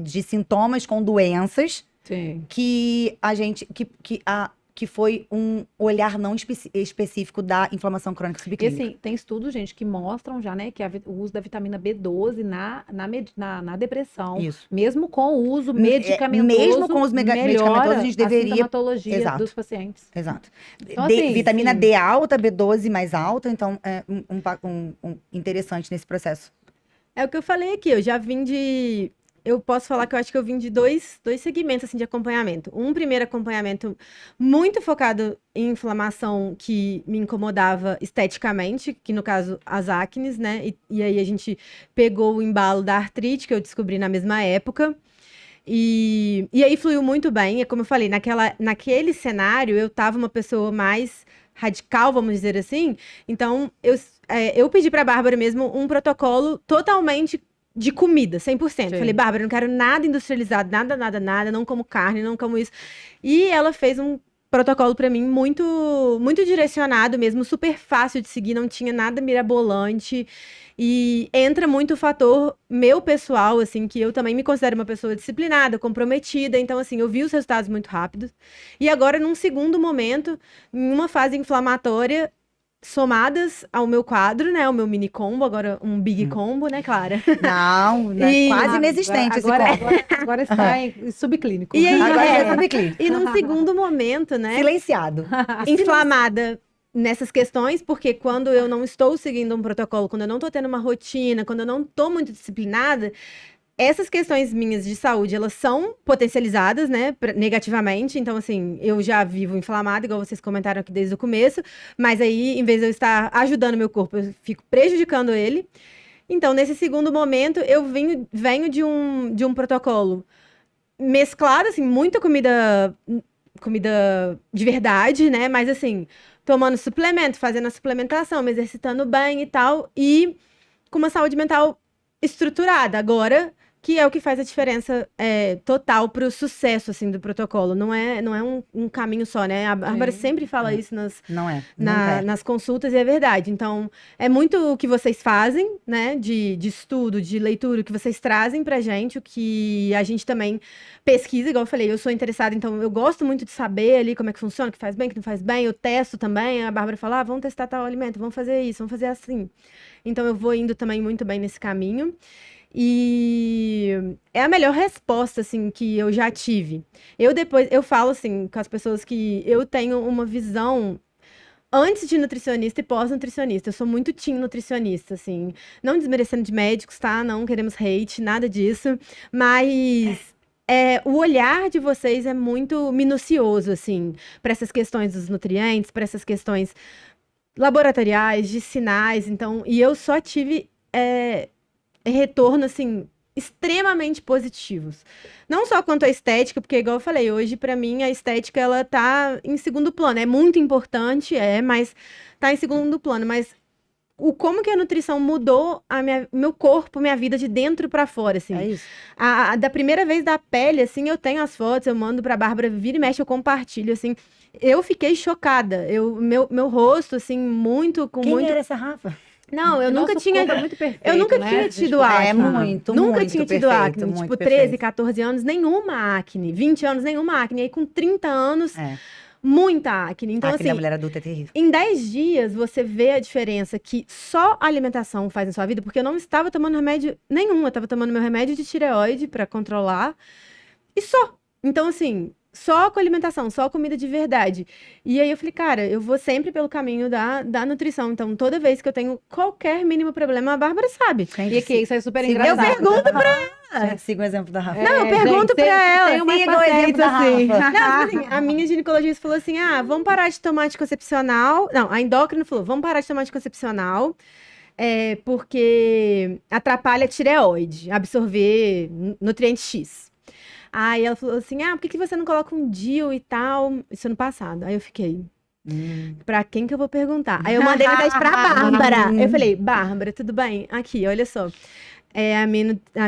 de sintomas com doenças Sim. que a gente. Que foi um olhar não específico da inflamação crônica E subclínica. assim, tem estudos, gente, que mostram já, né, que o uso da vitamina B12 na depressão, Isso. mesmo com o uso medicamentoso, mesmo com os medicamentosos, a gente deveria- sintomatologia Exato. dos pacientes. Exato. Então, assim, Vitamina sim. D alta, B12 mais alta, então é um interessante nesse processo. É o que eu falei aqui, eu já vim de... Eu posso falar que eu acho que eu vim de dois segmentos assim, de acompanhamento. Um primeiro acompanhamento muito focado em inflamação que me incomodava esteticamente, que no caso as acnes, né? E aí a gente pegou o embalo da artrite, que eu descobri na mesma época. E aí fluiu muito bem. É como eu falei, naquele cenário eu tava uma pessoa mais radical, vamos dizer assim. Então eu pedi pra Bárbara mesmo um protocolo totalmente de comida, 100%. Sim. Falei, Bárbara, eu não quero nada industrializado, nada, não como carne, não como isso. E ela fez protocolo pra mim muito direcionado mesmo, super fácil de seguir, não tinha nada mirabolante. E entra muito o fator meu pessoal, assim, que eu também me considero uma pessoa disciplinada, comprometida. Então, assim, eu vi os resultados muito rápidos. E agora, num segundo momento, em uma fase inflamatória, somadas ao meu quadro, né? O meu mini combo, agora um big combo, né, Clara? Não, né? E- Quase inexistente esse Agora, combo. agora está em subclínico. E aí, Agora é, já sabe clínico. e num segundo momento, né? Silenciado. Inflamada nessas questões, porque quando eu não estou seguindo um protocolo, quando eu não estou tendo uma rotina, quando eu não estou muito disciplinada, essas questões minhas de saúde, elas são potencializadas, né, negativamente. Então, assim, eu já vivo inflamada, igual vocês comentaram aqui desde o começo, mas aí, em vez de eu estar ajudando meu corpo, eu fico prejudicando ele. Então, nesse segundo momento, eu venho de um protocolo mesclado, assim, muita comida de verdade, né? Mas assim, tomando suplemento, fazendo a suplementação, me exercitando bem e tal, e com uma saúde mental estruturada. Agora, que é o que faz a diferença total para o sucesso, assim, do protocolo. Não é um caminho só, né? A Bárbara sempre fala isso Não é. Nunca é. nas consultas e é verdade. Então, é muito o que vocês fazem, né? De estudo, de leitura, o que vocês trazem pra gente, o que a gente também pesquisa, igual eu falei, eu sou interessada, então eu gosto muito de saber ali como é que funciona, o que faz bem, o que não faz bem, eu testo também. A Bárbara fala, vamos testar tal alimento, vamos fazer isso, vamos fazer assim. Então, eu vou indo também muito bem nesse caminho. E é a melhor resposta, assim, que eu já tive. Eu falo, assim, com as pessoas que eu tenho uma visão antes de nutricionista e pós-nutricionista. Eu sou muito team nutricionista, assim. Não desmerecendo de médicos, tá? Não queremos hate, nada disso. Mas o olhar de vocês é muito minucioso, assim, para essas questões dos nutrientes, para essas questões laboratoriais, de sinais. Então, e eu só tive retorno, assim, extremamente positivos. Não só quanto à estética, porque, igual eu falei, hoje, pra mim, a estética, ela tá em segundo plano. É muito importante, mas tá em segundo plano. Mas como que a nutrição mudou meu corpo, minha vida de dentro pra fora, assim. É isso. Da primeira vez da pele, assim, eu tenho as fotos, eu mando pra Bárbara, vira e mexe, eu compartilho, assim. Eu fiquei chocada. Meu rosto, assim, Quem era essa Rafa? Não, eu nunca Nosso tinha. corpo é muito perfeito, Eu nunca né? tinha Gente, tido acne. É muito, Nunca muito tinha tido perfeito, acne. muito Tipo, perfeito. 13, 14 anos, nenhuma acne. 20 anos, nenhuma acne. E aí, com 30 anos, É. muita acne. Então, A acne da assim, mulher adulta é terrível. em 10 dias, você vê a diferença que só a alimentação faz na sua vida, porque eu não estava tomando remédio nenhum. Eu estava tomando meu remédio de tireoide para controlar. E só. Então, assim, só com alimentação, só comida de verdade. E aí eu falei, cara, eu vou sempre pelo caminho da nutrição. Então, toda vez que eu tenho qualquer mínimo problema, a Bárbara sabe. Gente, E aqui, isso é super siga- engraçado. Eu pergunto pra Gente, siga o exemplo da Rafa. Não, eu pergunto pra ela. Tem uma Siga o exemplo da assim. Rafa. Não, tipo assim, a minha ginecologista falou assim: vamos parar de tomar anticoncepcional. Não, a endócrina falou: vamos parar de tomar anticoncepcional, porque atrapalha a tireoide, absorver nutriente X. Aí ela falou assim: por que você não coloca um DIU e tal? Isso ano passado. Aí eu fiquei. Pra quem que eu vou perguntar? Aí eu mandei mensagem pra Bárbara. Eu falei, Bárbara, tudo bem? Aqui, olha só. A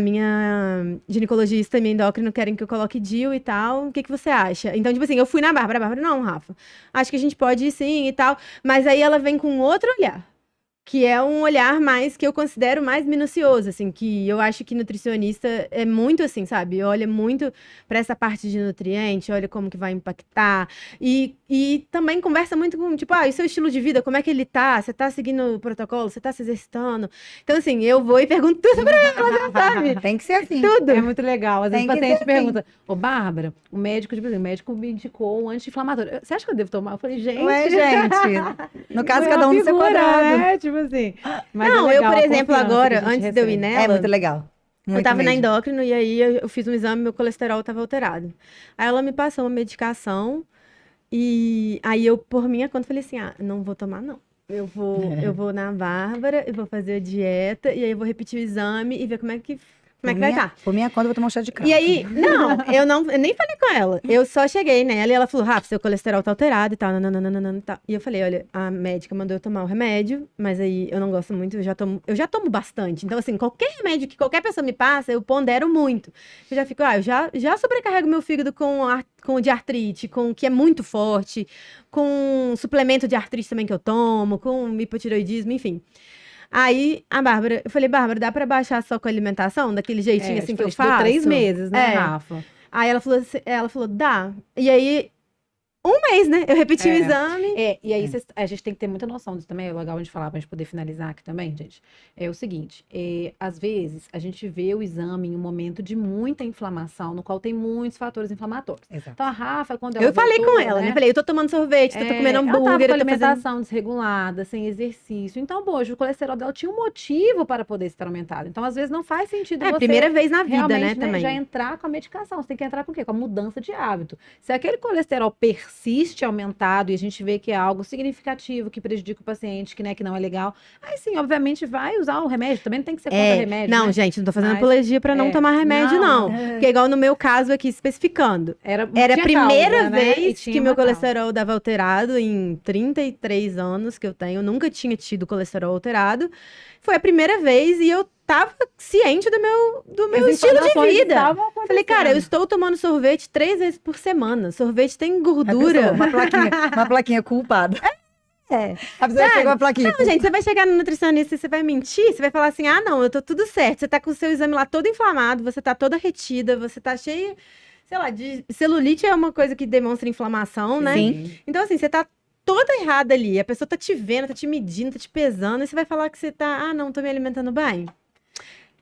minha ginecologista e minha endócrina querem que eu coloque DIU e tal. O que você acha? Então, tipo assim, eu fui na Bárbara. A Bárbara, não, Rafa. Acho que a gente pode ir sim e tal. Mas aí ela vem com outro olhar. Que é um olhar mais, que eu considero mais minucioso, assim, que eu acho que nutricionista é muito assim, sabe? Olha muito para essa parte de nutriente, olha como que vai impactar. E também conversa muito com, tipo, e seu estilo de vida, como é que ele tá? Você tá seguindo o protocolo? Você tá se exercitando? Então, assim, eu vou e pergunto tudo pra ela, sabe? Tem que ser assim. Tudo. É muito legal. Às vezes Tem o que paciente ser pergunta, ô Bárbara, o médico, tipo assim, o médico me indicou um anti-inflamatório. Você acha que eu devo tomar? Eu falei, gente. Ué, gente. No caso, foi cada uma um no seu figura, quadrado. né? Tipo assim. Mas Não, é eu, legal por a exemplo, confiança agora, que a gente antes de eu ir recebe. nela, É muito legal. eu Muito tava na mesmo. endócrino e aí eu fiz um exame, meu colesterol tava alterado. Aí ela me passou uma medicação e aí eu, por minha conta, falei assim, não vou tomar não. Eu vou na Bárbara, eu vou fazer a dieta e aí eu vou repetir o exame e ver como é que como é que vai estar. Por minha conta, eu vou tomar um chá de cravo. E aí, eu nem falei com ela. Eu só cheguei nela e ela falou, Rafa, seu colesterol tá alterado e tal, nananana, e tal. E eu falei, olha, a médica mandou eu tomar o remédio, mas aí eu não gosto muito, eu já tomo bastante. Então, assim, qualquer remédio que qualquer pessoa me passa, eu pondero muito. Eu já fico, eu já sobrecarrego meu fígado com o de artrite, com o que é muito forte, com suplemento de artrite também que eu tomo, com hipotireoidismo, enfim. Aí, eu falei, Bárbara, dá pra baixar só com a alimentação, daquele jeitinho assim que eu faço? 3 meses, né, É. Rafa? Aí ela falou, dá. E aí, um mês, né? Eu repeti o exame. E aí a gente tem que ter muita noção disso também, é legal a gente falar pra gente poder finalizar aqui também, gente. É o seguinte, às vezes a gente vê o exame em um momento de muita inflamação, no qual tem muitos fatores inflamatórios. Exato. Então a Rafa, quando ela Eu falei voltou, com ela, né? Falei, eu tô tomando sorvete, tô comendo ela tava hambúrguer, com eu tô fazendo... alimentação desregulada, sem exercício. Então, poxa, o colesterol dela tinha um motivo para poder estar aumentado. Então, às vezes, não faz sentido você primeira vez na vida, realmente, né, também. já entrar com a medicação. Você tem que entrar com o quê? Com a mudança de hábito. Se aquele colesterol persiste aumentado e a gente vê que é algo significativo, que prejudica o paciente, que não é legal, aí sim, obviamente, vai usar o remédio. Também não tem que ser contra remédio, Não, né? gente, não tô fazendo Mas- apologia pra não tomar remédio, não. Porque igual no meu caso aqui, especificando. Era a tinha primeira causa, né? E vez tinha que uma meu causa. colesterol dava alterado em 33 anos que eu tenho. Eu nunca tinha tido colesterol alterado. Foi a primeira vez e eu tava ciente do meu As estilo de informações vida. estavam Falei, cara, eu acontecendo. estou tomando sorvete 3 vezes por semana. Sorvete tem Uma gordura. pessoa, uma plaquinha culpada. É. A pessoa chega uma plaquinha. Não, gente, você vai chegar no nutricionista e você vai mentir, você vai falar assim, não, eu tô tudo certo. Você tá com o seu exame lá todo inflamado, você tá toda retida, você tá cheia, sei lá, de celulite é uma coisa que demonstra inflamação, né? Sim. Então, assim, você tá toda errada ali, a pessoa tá te vendo, tá te medindo, tá te pesando, e você vai falar que você tá, não, tô me alimentando bem.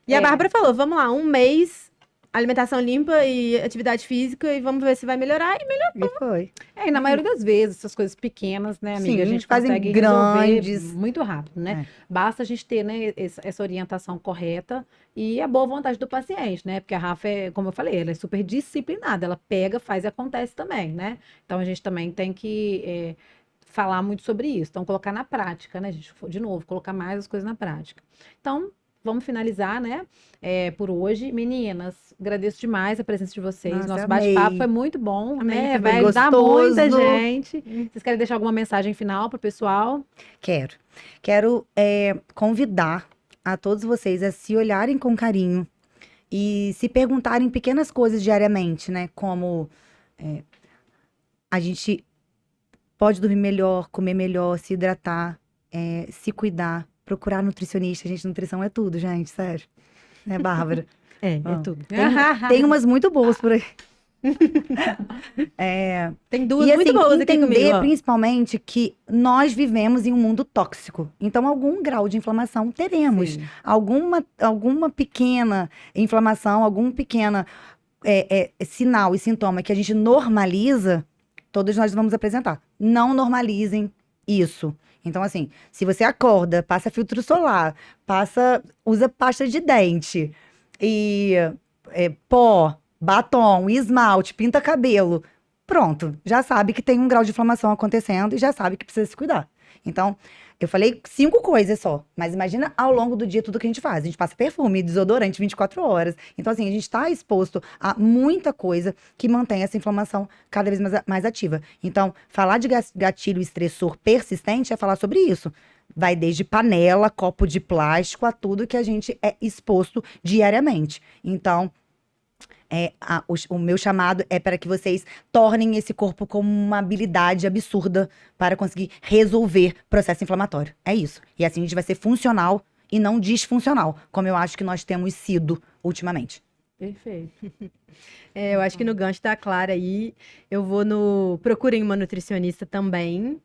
E a Bárbara falou, vamos lá, um mês, alimentação limpa e atividade física, e vamos ver se vai melhorar. E melhorou. E foi. E na maioria das vezes, essas coisas pequenas, né, amiga? Sim, a gente fazem consegue grandes. resolver muito rápido, né? É. Basta a gente ter, né, essa orientação correta e a boa vontade do paciente, né? Porque a Rafa, como eu falei, ela é super disciplinada. Ela pega, faz e acontece também, né? Então, a gente também tem que falar muito sobre isso. Então, colocar na prática, né, gente? De novo, colocar mais as coisas na prática. Então, vamos finalizar, né? Por hoje. Meninas, agradeço demais a presença de vocês. Nossa, Nosso amei. bate-papo foi muito bom, Amei né? também. Vai ajudar Gostoso. muita gente. Vocês querem deixar alguma mensagem final pro pessoal? Quero convidar a todos vocês a se olharem com carinho e se perguntarem pequenas coisas diariamente, né? Como a gente pode dormir melhor, comer melhor, se hidratar, se cuidar, procurar nutricionista. Gente, nutrição é tudo, gente, sério. Né, Bárbara? É Bom. tudo. Tem umas muito boas por aí. Tem duas E muito assim, boas aqui entender comigo, ó. principalmente que nós vivemos em um mundo tóxico. Então, algum grau de inflamação teremos. Sim. Alguma pequena inflamação, algum pequeno sinal e sintoma que a gente normaliza, todos nós vamos apresentar. Não normalizem isso. Então, assim, se você acorda, passa filtro solar, usa pasta de dente e pó, batom, esmalte, pinta cabelo, pronto, já sabe que tem um grau de inflamação acontecendo e já sabe que precisa se cuidar. Então, eu falei 5 coisas só, mas imagina ao longo do dia tudo que a gente faz. A gente passa perfume, desodorante 24 horas. Então, assim, a gente está exposto a muita coisa que mantém essa inflamação cada vez mais ativa. Então, falar de gatilho estressor persistente é falar sobre isso. Vai desde panela, copo de plástico, a tudo que a gente é exposto diariamente. Então, o meu chamado é para que vocês tornem esse corpo como uma habilidade absurda para conseguir resolver processo inflamatório. É isso. E assim a gente vai ser funcional e não disfuncional, como eu acho que nós temos sido ultimamente. Perfeito. Eu acho que no gancho da Clara aí, eu vou procurem uma nutricionista também,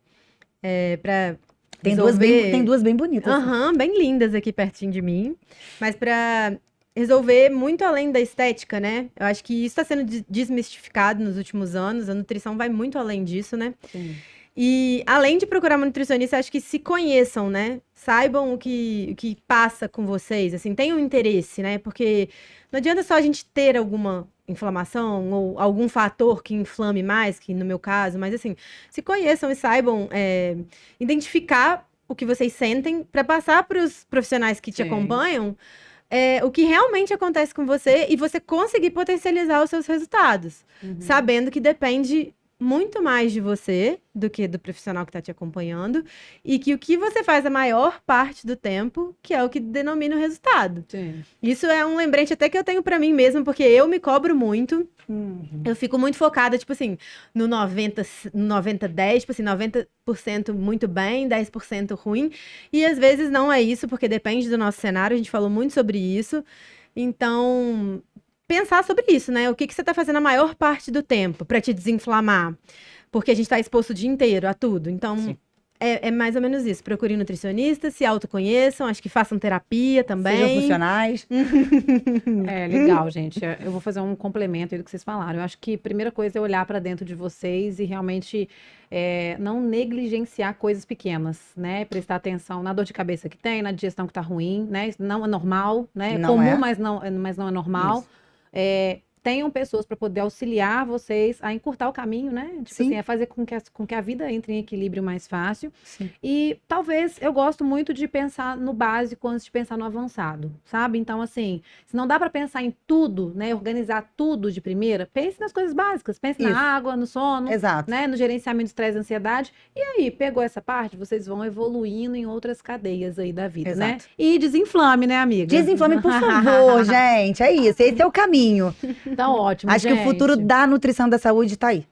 pra Tem resolver... duas bem bonitas. Aham, bem lindas aqui pertinho de mim. Mas pra resolver muito além da estética, né? Eu acho que isso está sendo desmistificado nos últimos anos. A nutrição vai muito além disso, né? Sim. E além de procurar uma nutricionista, acho que se conheçam, né? Saibam o que passa com vocês, assim, tenham interesse, né? Porque não adianta só a gente ter alguma inflamação ou algum fator que inflame mais, que no meu caso, mas assim, se conheçam e saibam identificar o que vocês sentem para passar para os profissionais que te Sim. acompanham, o que realmente acontece com você e você conseguir potencializar os seus resultados, sabendo que depende muito mais de você do que do profissional que está te acompanhando e que o que você faz a maior parte do tempo, que é o que denomina o resultado. Sim. Isso é um lembrete até que eu tenho para mim mesma, porque eu me cobro muito. Eu fico muito focada, tipo assim, no 90-10, tipo assim, 90% muito bem, 10% ruim. E às vezes não é isso, porque depende do nosso cenário, a gente falou muito sobre isso. Então, pensar sobre isso, né? O que você tá fazendo a maior parte do tempo para te desinflamar? Porque a gente tá exposto o dia inteiro a tudo. Então, é mais ou menos isso. Procurem nutricionista, se autoconheçam, acho que façam terapia também. Sejam funcionais. É legal, gente. Eu vou fazer um complemento aí do que vocês falaram. Eu acho que a primeira coisa é olhar para dentro de vocês e realmente não negligenciar coisas pequenas, né? Prestar atenção na dor de cabeça que tem, na digestão que tá ruim, né? Isso não é normal, né? É Não comum, é. mas não é normal. Tenham pessoas para poder auxiliar vocês a encurtar o caminho, né? Tipo Sim. assim, a fazer com que a vida entre em equilíbrio mais fácil. Sim. E talvez eu gosto muito de pensar no básico antes de pensar no avançado, sabe? Então, assim, se não dá para pensar em tudo, né? Organizar tudo de primeira, pense nas coisas básicas. Pense Isso. na água, no sono, Exato. né? No gerenciamento de estresse e ansiedade. E aí, pegou essa parte, vocês vão evoluindo em outras cadeias aí da vida, né? Exato. E desinflame, né, amiga? Desinflame, por favor, gente. É isso. Esse é o caminho. Então, ótimo, Acho que o futuro gente. da nutrição da saúde tá aí.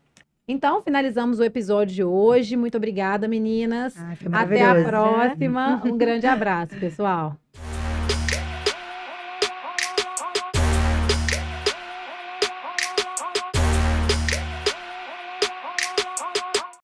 Então, finalizamos o episódio de hoje. Muito obrigada, meninas. Ai, foi Até a maravilhoso. próxima. Um grande abraço, pessoal.